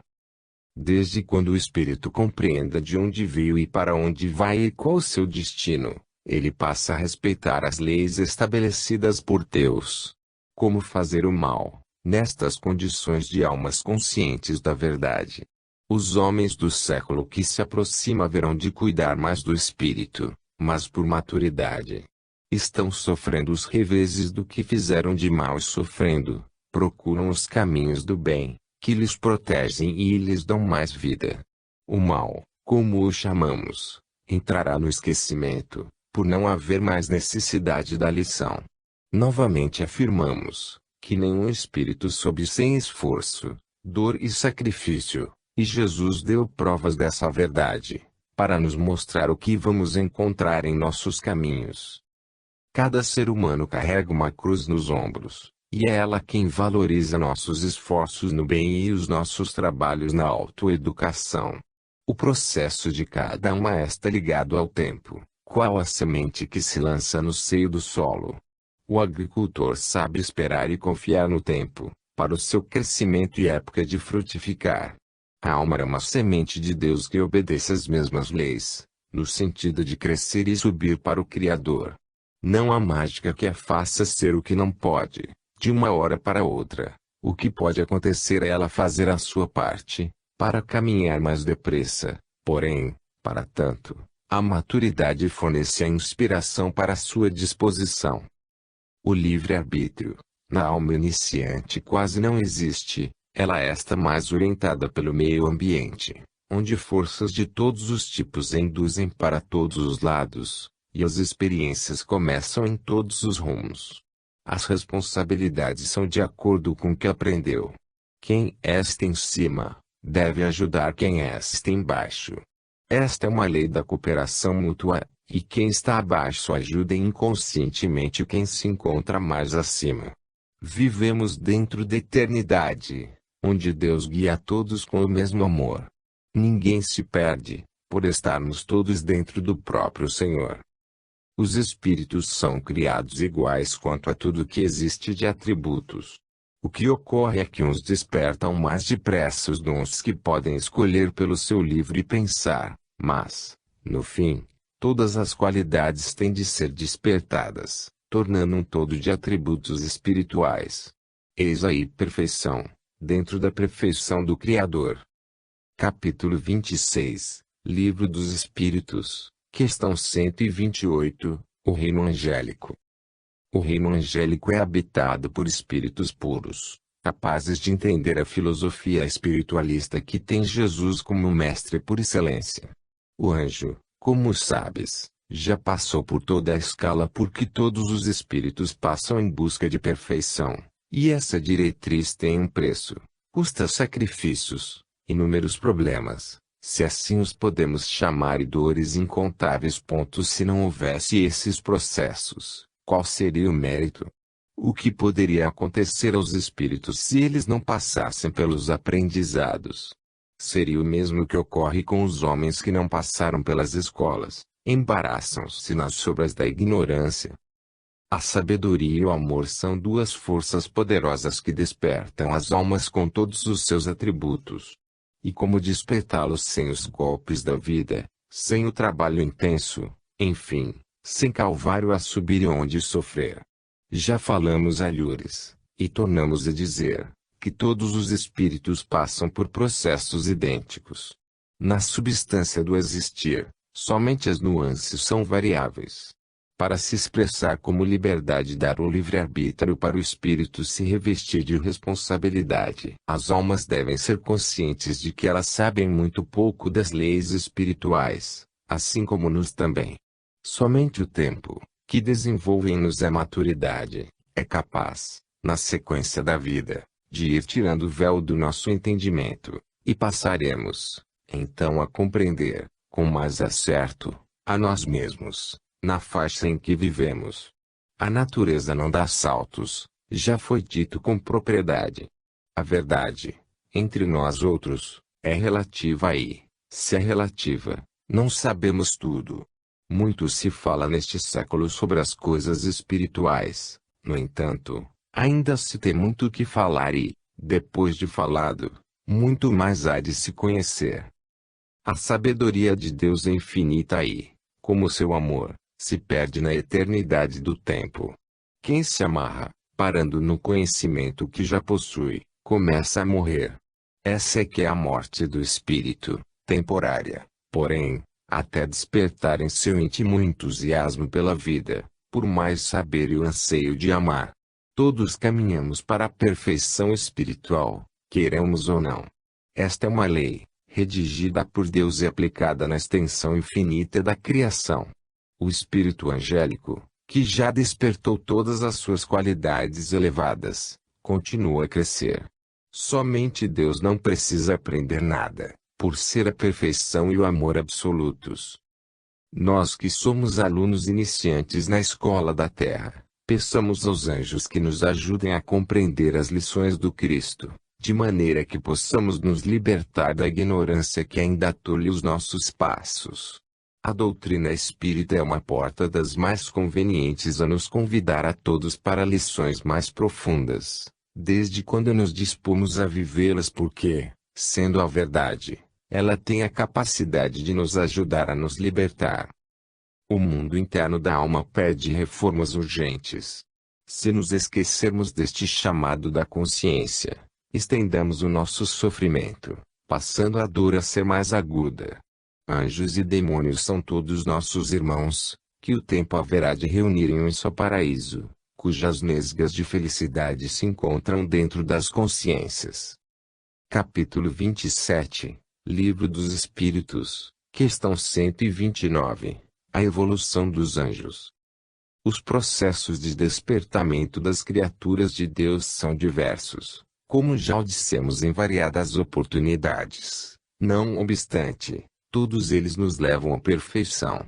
Desde quando o espírito compreenda de onde veio e para onde vai e qual o seu destino, ele passa a respeitar as leis estabelecidas por Deus. Como fazer o mal, nestas condições de almas conscientes da verdade. Os homens do século que se aproxima haverão de cuidar mais do espírito, mas por maturidade. Estão sofrendo os reveses do que fizeram de mal e sofrendo, procuram os caminhos do bem, que lhes protegem e lhes dão mais vida. O mal, como o chamamos, entrará no esquecimento, por não haver mais necessidade da lição. Novamente afirmamos, que nenhum espírito sobe sem esforço, dor e sacrifício, e Jesus deu provas dessa verdade, para nos mostrar o que vamos encontrar em nossos caminhos. Cada ser humano carrega uma cruz nos ombros, e é ela quem valoriza nossos esforços no bem e os nossos trabalhos na autoeducação. O processo de cada uma está ligado ao tempo, qual a semente que se lança no seio do solo. O agricultor sabe esperar e confiar no tempo, para o seu crescimento e época de frutificar. A alma é uma semente de Deus que obedece às mesmas leis, no sentido de crescer e subir para o Criador. Não há mágica que a faça ser o que não pode, de uma hora para outra. O que pode acontecer é ela fazer a sua parte, para caminhar mais depressa. Porém, para tanto, a maturidade fornece a inspiração para a sua disposição. O livre-arbítrio, na alma iniciante quase não existe, ela está mais orientada pelo meio ambiente, onde forças de todos os tipos a induzem para todos os lados, e as experiências começam em todos os rumos. As responsabilidades são de acordo com o que aprendeu. Quem está em cima, deve ajudar quem está embaixo. Esta é uma lei da cooperação mútua, e quem está abaixo ajuda inconscientemente quem se encontra mais acima. Vivemos dentro da eternidade, onde Deus guia a todos com o mesmo amor. Ninguém se perde, por estarmos todos dentro do próprio Senhor. Os espíritos são criados iguais quanto a tudo que existe de atributos. O que ocorre é que uns despertam mais depressa os dons que podem escolher pelo seu livre pensar, mas, no fim, todas as qualidades têm de ser despertadas, tornando um todo de atributos espirituais. Eis aí perfeição, dentro da perfeição do Criador. Capítulo 26, Livro dos Espíritos, questão 128, o reino angélico. O reino angélico é habitado por espíritos puros, capazes de entender a filosofia espiritualista que tem Jesus como mestre por excelência. O anjo, como sabes, já passou por toda a escala por que todos os espíritos passam em busca de perfeição, e essa diretriz tem um preço, custa sacrifícios, inúmeros problemas, se assim os podemos chamar, e dores incontáveis. Se não houvesse esses processos, qual seria o mérito? O que poderia acontecer aos espíritos se eles não passassem pelos aprendizados? Seria o mesmo que ocorre com os homens que não passaram pelas escolas, embaraçam-se nas sobras da ignorância. A sabedoria e o amor são duas forças poderosas que despertam as almas com todos os seus atributos. E como despertá-los sem os golpes da vida, sem o trabalho intenso, enfim, sem calvário a subir e onde sofrer? Já falamos alhures, e tornamos a dizer, que todos os espíritos passam por processos idênticos. Na substância do existir, somente as nuances são variáveis. Para se expressar como liberdade, dar o livre-arbítrio para o espírito se revestir de responsabilidade, as almas devem ser conscientes de que elas sabem muito pouco das leis espirituais, assim como nós também. Somente o tempo, que desenvolve em nos a maturidade, é capaz, na sequência da vida, de ir tirando o véu do nosso entendimento, e passaremos, então, a compreender, com mais acerto, a nós mesmos, na faixa em que vivemos. A natureza não dá saltos, já foi dito com propriedade. A verdade, entre nós outros, é relativa e, se é relativa, não sabemos tudo. Muito se fala neste século sobre as coisas espirituais, no entanto, ainda se tem muito o que falar e, depois de falado, muito mais há de se conhecer. A sabedoria de Deus é infinita e, como seu amor, se perde na eternidade do tempo. Quem se amarra, parando no conhecimento que já possui, começa a morrer. Essa é que é a morte do espírito, temporária, porém, até despertar em seu íntimo entusiasmo pela vida, por mais saber e o anseio de amar. Todos caminhamos para a perfeição espiritual, queiramos ou não. Esta é uma lei, redigida por Deus e aplicada na extensão infinita da criação. O espírito angélico, que já despertou todas as suas qualidades elevadas, continua a crescer. Somente Deus não precisa aprender nada, por ser a perfeição e o amor absolutos. Nós que somos alunos iniciantes na escola da Terra, peçamos aos anjos que nos ajudem a compreender as lições do Cristo, de maneira que possamos nos libertar da ignorância que ainda tolhe os nossos passos. A doutrina espírita é uma porta das mais convenientes a nos convidar a todos para lições mais profundas, desde quando nos dispomos a vivê-las, porque, sendo a verdade, ela tem a capacidade de nos ajudar a nos libertar. O mundo interno da alma pede reformas urgentes. Se nos esquecermos deste chamado da consciência, estendamos o nosso sofrimento, passando a dor a ser mais aguda. Anjos e demônios são todos nossos irmãos, que o tempo haverá de reunir em um só paraíso, cujas nesgas de felicidade se encontram dentro das consciências. Capítulo 27, Livro dos Espíritos, questão 129, a evolução dos anjos. Os processos de despertamento das criaturas de Deus são diversos, como já o dissemos em variadas oportunidades. Não obstante, todos eles nos levam à perfeição.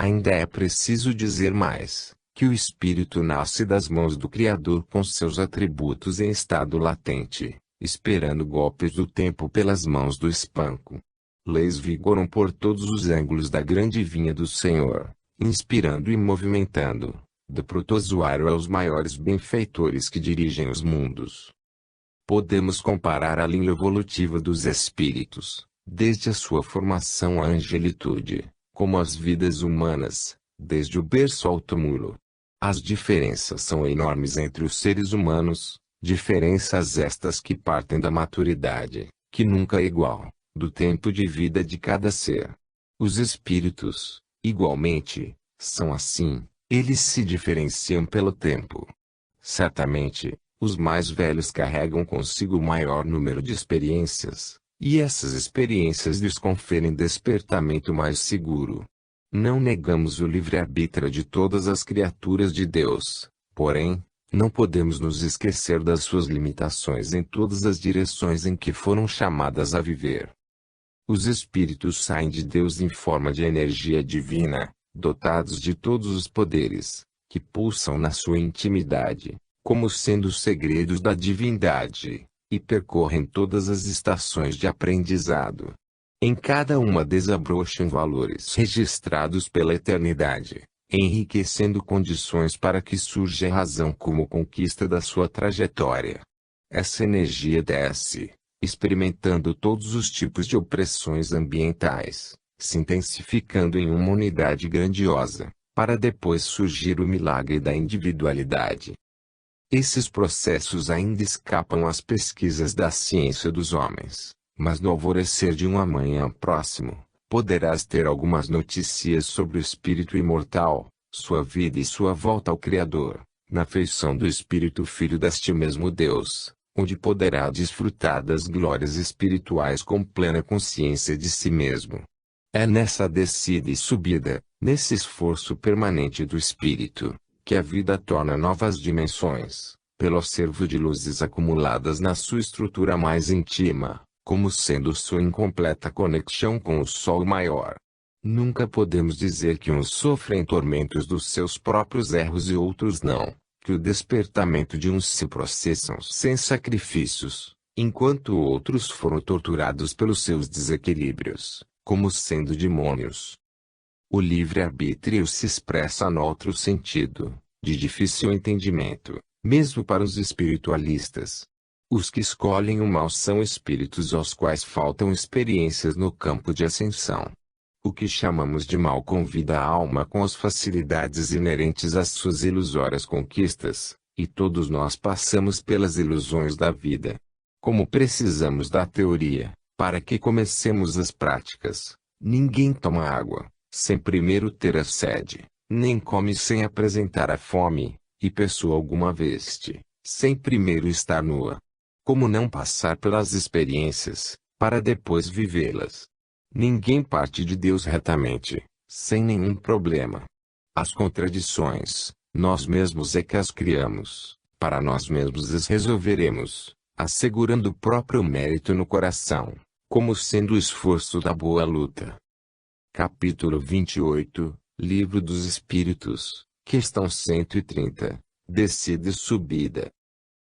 Ainda é preciso dizer mais, que o espírito nasce das mãos do Criador com seus atributos em estado latente, esperando golpes do tempo pelas mãos do espanco. Leis vigoram por todos os ângulos da grande vinha do Senhor, inspirando e movimentando, do protozoário aos maiores benfeitores que dirigem os mundos. Podemos comparar a linha evolutiva dos espíritos, desde a sua formação à angelitude, como as vidas humanas, desde o berço ao túmulo. As diferenças são enormes entre os seres humanos, diferenças estas que partem da maturidade, que nunca é igual, do tempo de vida de cada ser. Os espíritos, igualmente, são assim, eles se diferenciam pelo tempo. Certamente, os mais velhos carregam consigo o maior número de experiências, e essas experiências lhes conferem despertamento mais seguro. Não negamos o livre-arbítrio de todas as criaturas de Deus, porém, não podemos nos esquecer das suas limitações em todas as direções em que foram chamadas a viver. Os espíritos saem de Deus em forma de energia divina, dotados de todos os poderes, que pulsam na sua intimidade, como sendo os segredos da divindade, e percorrem todas as estações de aprendizado. Em cada uma desabrocham valores registrados pela eternidade, enriquecendo condições para que surja a razão como conquista da sua trajetória. Essa energia desce, experimentando todos os tipos de opressões ambientais, se intensificando em uma unidade grandiosa, para depois surgir o milagre da individualidade. Esses processos ainda escapam às pesquisas da ciência dos homens, mas no alvorecer de um amanhã próximo, poderás ter algumas notícias sobre o espírito imortal, sua vida e sua volta ao Criador, na feição do Espírito Filho deste mesmo Deus, onde poderá desfrutar das glórias espirituais com plena consciência de si mesmo. É nessa descida e subida, nesse esforço permanente do espírito, que a vida torna novas dimensões, pelo acervo de luzes acumuladas na sua estrutura mais íntima, como sendo sua incompleta conexão com o Sol maior. Nunca podemos dizer que uns sofrem tormentos dos seus próprios erros e outros não, que o despertamento de uns se processam sem sacrifícios, enquanto outros foram torturados pelos seus desequilíbrios, como sendo demônios. O livre-arbítrio se expressa no outro sentido, de difícil entendimento, mesmo para os espiritualistas. Os que escolhem o mal são espíritos aos quais faltam experiências no campo de ascensão. O que chamamos de mal convida a alma com as facilidades inerentes às suas ilusórias conquistas, e todos nós passamos pelas ilusões da vida. Como precisamos da teoria, para que comecemos as práticas, ninguém toma água sem primeiro ter a sede, nem come sem apresentar a fome, e pessoa alguma veste, sem primeiro estar nua. Como não passar pelas experiências, para depois vivê-las? Ninguém parte de Deus retamente, sem nenhum problema. As contradições, nós mesmos é que as criamos, para nós mesmos as resolveremos, assegurando o próprio mérito no coração, como sendo o esforço da boa luta. Capítulo 28, Livro dos Espíritos, questão 130, Descida e subida.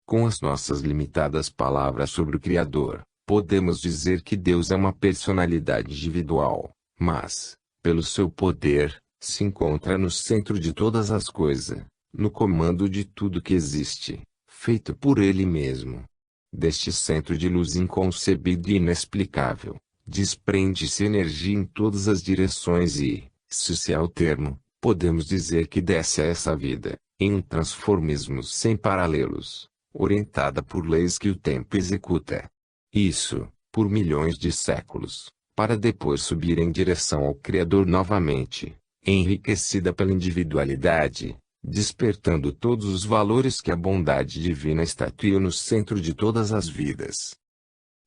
Com as nossas limitadas palavras sobre o Criador, podemos dizer que Deus é uma personalidade individual, mas, pelo seu poder, se encontra no centro de todas as coisas, no comando de tudo que existe, feito por Ele mesmo. Deste centro de luz inconcebido e inexplicável, desprende-se energia em todas as direções e, se é o termo, podemos dizer que desce a essa vida, em um transformismo sem paralelos, orientada por leis que o tempo executa. Isso, por milhões de séculos, para depois subir em direção ao Criador novamente, enriquecida pela individualidade, despertando todos os valores que a bondade divina estatua no centro de todas as vidas.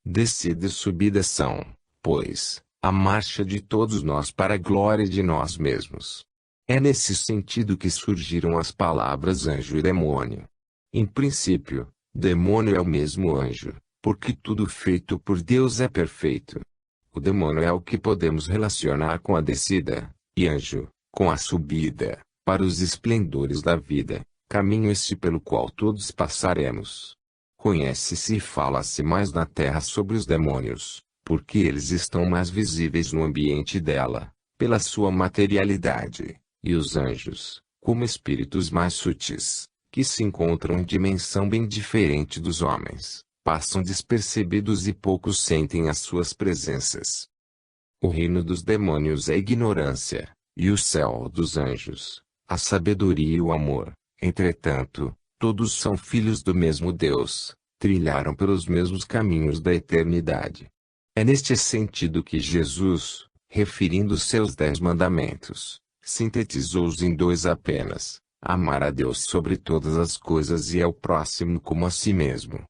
Descida e subida são, pois, a marcha de todos nós para a glória de nós mesmos. É nesse sentido que surgiram as palavras anjo e demônio. Em princípio, demônio é o mesmo anjo, porque tudo feito por Deus é perfeito. O demônio é o que podemos relacionar com a descida, e anjo, com a subida, para os esplendores da vida, caminho este pelo qual todos passaremos. Conhece-se e fala-se mais na terra sobre os demônios, porque eles estão mais visíveis no ambiente dela, pela sua materialidade, e os anjos, como espíritos mais sutis, que se encontram em dimensão bem diferente dos homens, passam despercebidos e poucos sentem as suas presenças. O reino dos demônios é a ignorância, e o céu dos anjos, a sabedoria e o amor. Entretanto, todos são filhos do mesmo Deus, trilharam pelos mesmos caminhos da eternidade. É neste sentido que Jesus, referindo seus 10 mandamentos, sintetizou-os em 2 apenas: amar a Deus sobre todas as coisas e ao próximo como a si mesmo.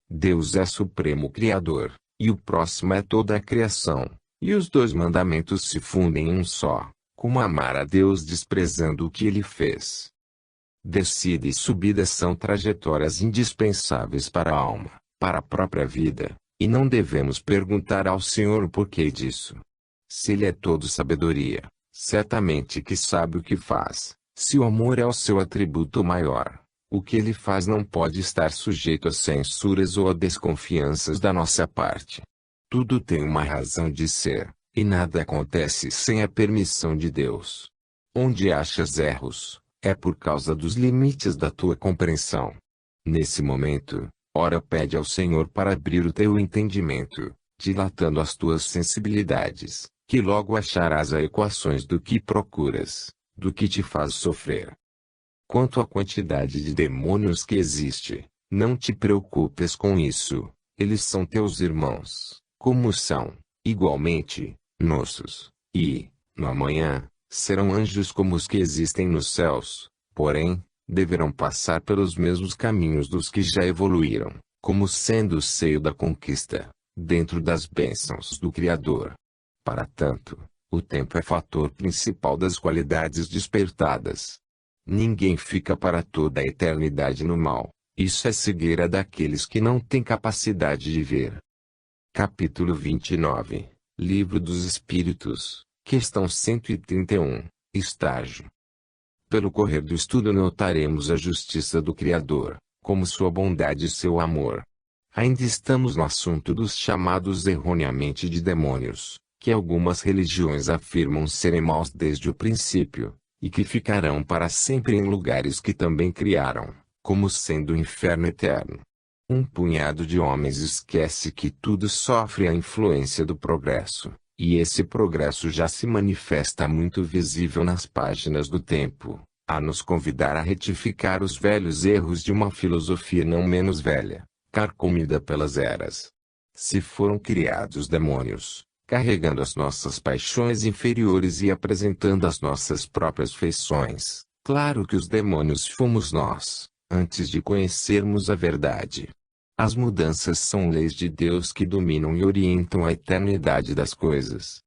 Deus é supremo Criador, e o próximo é toda a criação, e os 2 mandamentos se fundem em um só: como amar a Deus desprezando o que Ele fez. Descida e subida são trajetórias indispensáveis para a alma, para a própria vida, e não devemos perguntar ao Senhor o porquê disso. Se Ele é todo sabedoria, certamente que sabe o que faz. Se o amor é o seu atributo maior, o que Ele faz não pode estar sujeito a censuras ou a desconfianças da nossa parte. Tudo tem uma razão de ser, e nada acontece sem a permissão de Deus. Onde achas erros, é por causa dos limites da tua compreensão. Nesse momento, ora pede ao Senhor para abrir o teu entendimento, dilatando as tuas sensibilidades, que logo acharás as equações do que procuras, do que te faz sofrer. Quanto à quantidade de demônios que existe, não te preocupes com isso, eles são teus irmãos, como são, igualmente, nossos, e, no amanhã, serão anjos como os que existem nos céus, porém, deverão passar pelos mesmos caminhos dos que já evoluíram, como sendo o seio da conquista, dentro das bênçãos do Criador. Para tanto, o tempo é fator principal das qualidades despertadas. Ninguém fica para toda a eternidade no mal, isso é cegueira daqueles que não têm capacidade de ver. Capítulo 29, Livro dos Espíritos, questão 131, estágio. Pelo correr do estudo notaremos a justiça do Criador, como sua bondade e seu amor. Ainda estamos no assunto dos chamados erroneamente de demônios, que algumas religiões afirmam serem maus desde o princípio, e que ficarão para sempre em lugares que também criaram, como sendo o inferno eterno. Um punhado de homens esquece que tudo sofre a influência do progresso, e esse progresso já se manifesta muito visível nas páginas do tempo, a nos convidar a retificar os velhos erros de uma filosofia não menos velha, carcomida pelas eras. Se foram criados demônios, carregando as nossas paixões inferiores e apresentando as nossas próprias feições, claro que os demônios fomos nós, antes de conhecermos a verdade. As mudanças são leis de Deus que dominam e orientam a eternidade das coisas.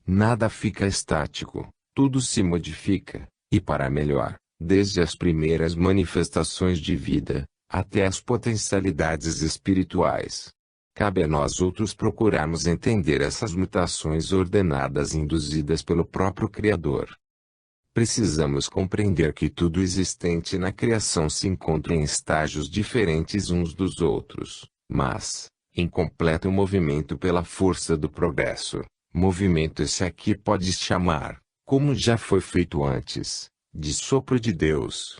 Nada fica estático, tudo se modifica, e para melhor, desde as primeiras manifestações de vida, até as potencialidades espirituais. Cabe a nós outros procurarmos entender essas mutações ordenadas e induzidas pelo próprio Criador. Precisamos compreender que tudo existente na criação se encontra em estágios diferentes uns dos outros, mas, em completo movimento pela força do progresso, movimento esse aqui pode chamar, como já foi feito antes, de sopro de Deus.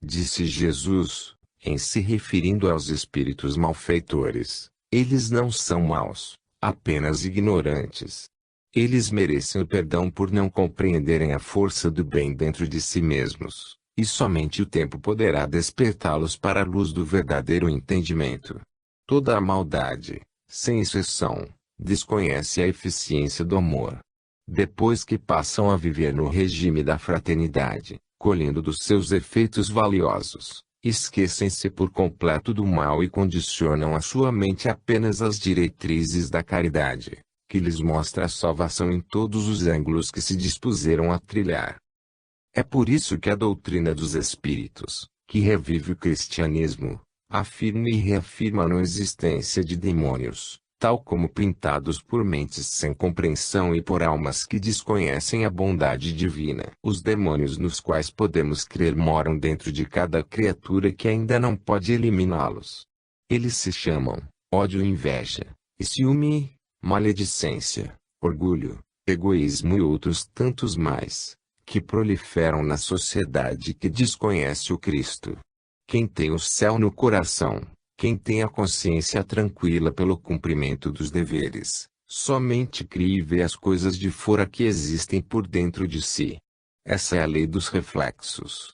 Disse Jesus, em se referindo aos espíritos malfeitores, eles não são maus, apenas ignorantes. Eles merecem o perdão por não compreenderem a força do bem dentro de si mesmos, e somente o tempo poderá despertá-los para a luz do verdadeiro entendimento. Toda a maldade, sem exceção, desconhece a eficiência do amor. Depois que passam a viver no regime da fraternidade, colhendo dos seus efeitos valiosos, esquecem-se por completo do mal e condicionam a sua mente apenas às diretrizes da caridade, que lhes mostra a salvação em todos os ângulos que se dispuseram a trilhar. É por isso que a doutrina dos espíritos, que revive o cristianismo, afirma e reafirma a não existência de demônios, tal como pintados por mentes sem compreensão e por almas que desconhecem a bondade divina. Os demônios nos quais podemos crer moram dentro de cada criatura que ainda não pode eliminá-los. Eles se chamam ódio, inveja, e ciúme, maledicência, orgulho, egoísmo e outros tantos mais, que proliferam na sociedade que desconhece o Cristo. Quem tem o céu no coração, quem tem a consciência tranquila pelo cumprimento dos deveres, somente cria e vê as coisas de fora que existem por dentro de si. Essa é a lei dos reflexos.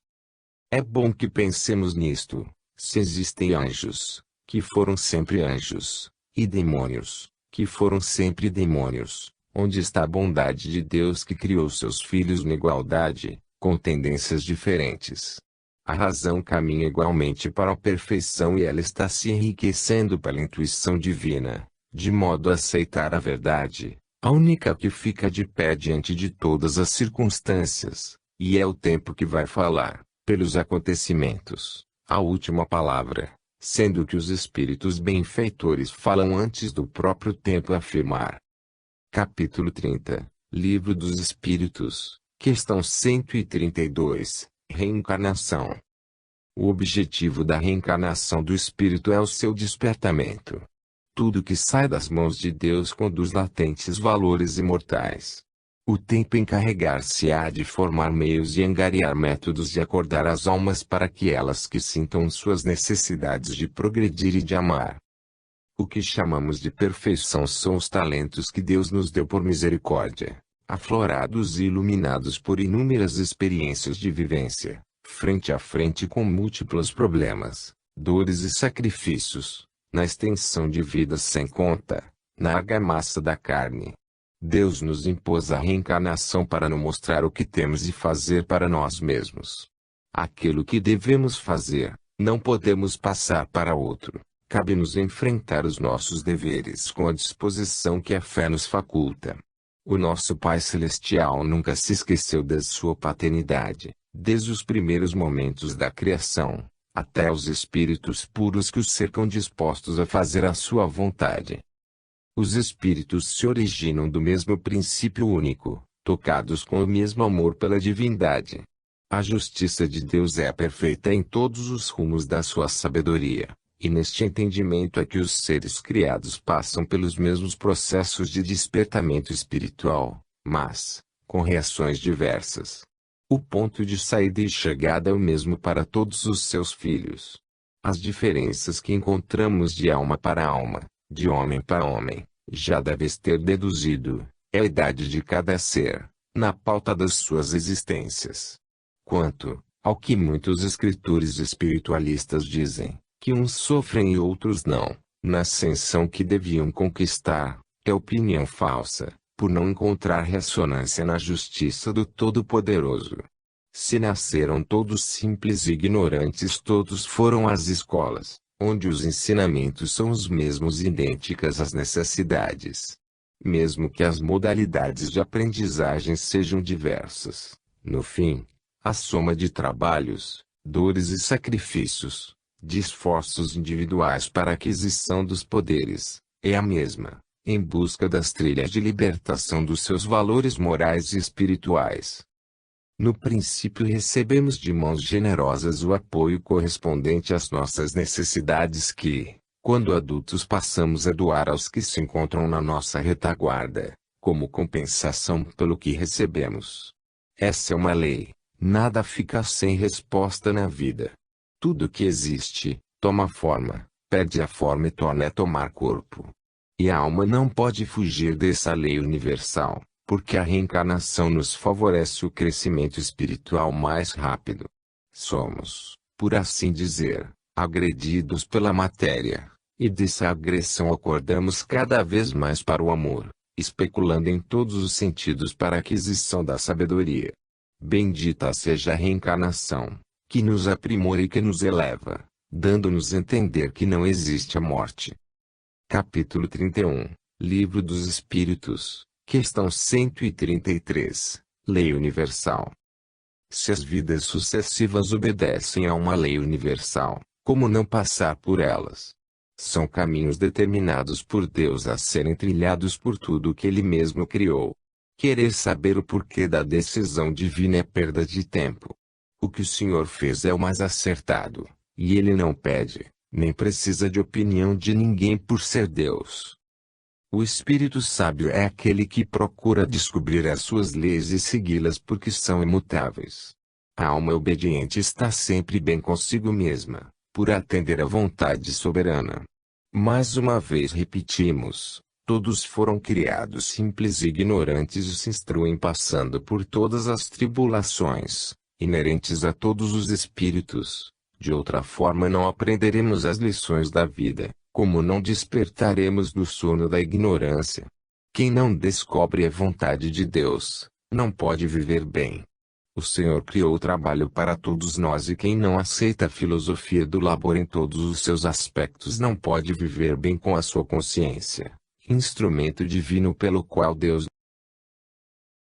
É bom que pensemos nisto. Se existem anjos, que foram sempre anjos, e demônios, que foram sempre demônios, Onde está a bondade de Deus que criou seus filhos na igualdade, com tendências diferentes? A razão caminha igualmente para a perfeição e ela está se enriquecendo pela intuição divina, de modo a aceitar a verdade, a única que fica de pé diante de todas as circunstâncias, e é o tempo que vai falar, pelos acontecimentos, a última palavra, sendo que os espíritos benfeitores falam antes do próprio tempo a afirmar. Capítulo 30, Livro dos Espíritos, questão 132, Reencarnação. O objetivo da reencarnação do espírito é o seu despertamento. Tudo que sai das mãos de Deus conduz latentes valores imortais. O tempo encarregar-se-á de formar meios de angariar métodos de acordar as almas para que elas que sintam suas necessidades de progredir e de amar. O que chamamos de perfeição são os talentos que Deus nos deu por misericórdia, aflorados e iluminados por inúmeras experiências de vivência, frente a frente com múltiplos problemas, dores e sacrifícios, na extensão de vidas sem conta, na argamassa da carne. Deus nos impôs a reencarnação para nos mostrar o que temos de fazer para nós mesmos. Aquilo que devemos fazer, não podemos passar para outro. Cabe-nos enfrentar os nossos deveres com a disposição que a fé nos faculta. O nosso Pai Celestial nunca se esqueceu da sua paternidade, desde os primeiros momentos da criação, até os espíritos puros que o cercam dispostos a fazer a sua vontade. Os espíritos se originam do mesmo princípio único, tocados com o mesmo amor pela divindade. A justiça de Deus é perfeita em todos os rumos da sua sabedoria. E neste entendimento é que os seres criados passam pelos mesmos processos de despertamento espiritual, mas, com reações diversas. O ponto de saída e chegada é o mesmo para todos os seus filhos. As diferenças que encontramos de alma para alma, de homem para homem, já deves ter deduzido, é a idade de cada ser, na pauta das suas existências. Quanto ao que muitos escritores espiritualistas dizem, que uns sofrem e outros não, na ascensão que deviam conquistar, é opinião falsa, por não encontrar ressonância na justiça do Todo-Poderoso. Se nasceram todos simples e ignorantes, todos foram às escolas, onde os ensinamentos são os mesmos e idênticas às necessidades. Mesmo que as modalidades de aprendizagem sejam diversas, no fim, a soma de trabalhos, dores e sacrifícios, de esforços individuais para a aquisição dos poderes, é a mesma, em busca das trilhas de libertação dos seus valores morais e espirituais. No princípio recebemos de mãos generosas o apoio correspondente às nossas necessidades que, quando adultos, passamos a doar aos que se encontram na nossa retaguarda, como compensação pelo que recebemos. Essa é uma lei, nada fica sem resposta na vida. Tudo que existe, toma forma, perde a forma e torna a tomar corpo. E a alma não pode fugir dessa lei universal, porque a reencarnação nos favorece o crescimento espiritual mais rápido. Somos, por assim dizer, agredidos pela matéria, e dessa agressão acordamos cada vez mais para o amor, especulando em todos os sentidos para a aquisição da sabedoria. Bendita seja a reencarnação, que nos aprimora e que nos eleva, dando-nos a entender que não existe a morte. Capítulo 31, Livro dos Espíritos, questão 133, Lei Universal. Se as vidas sucessivas obedecem a uma lei universal, como não passar por elas? São caminhos determinados por Deus a serem trilhados por tudo o que Ele mesmo criou. Querer saber o porquê da decisão divina é perda de tempo. O que o Senhor fez é o mais acertado, e Ele não pede, nem precisa de opinião de ninguém por ser Deus. O espírito sábio é aquele que procura descobrir as suas leis e segui-las porque são imutáveis. A alma obediente está sempre bem consigo mesma, por atender à vontade soberana. Mais uma vez repetimos, todos foram criados simples e ignorantes e se instruem passando por todas as tribulações, inerentes a todos os espíritos. De outra forma não aprenderemos as lições da vida, como não despertaremos do sono da ignorância. Quem não descobre a vontade de Deus, não pode viver bem. O Senhor criou o trabalho para todos nós e quem não aceita a filosofia do labor em todos os seus aspectos não pode viver bem com a sua consciência, instrumento divino pelo qual Deus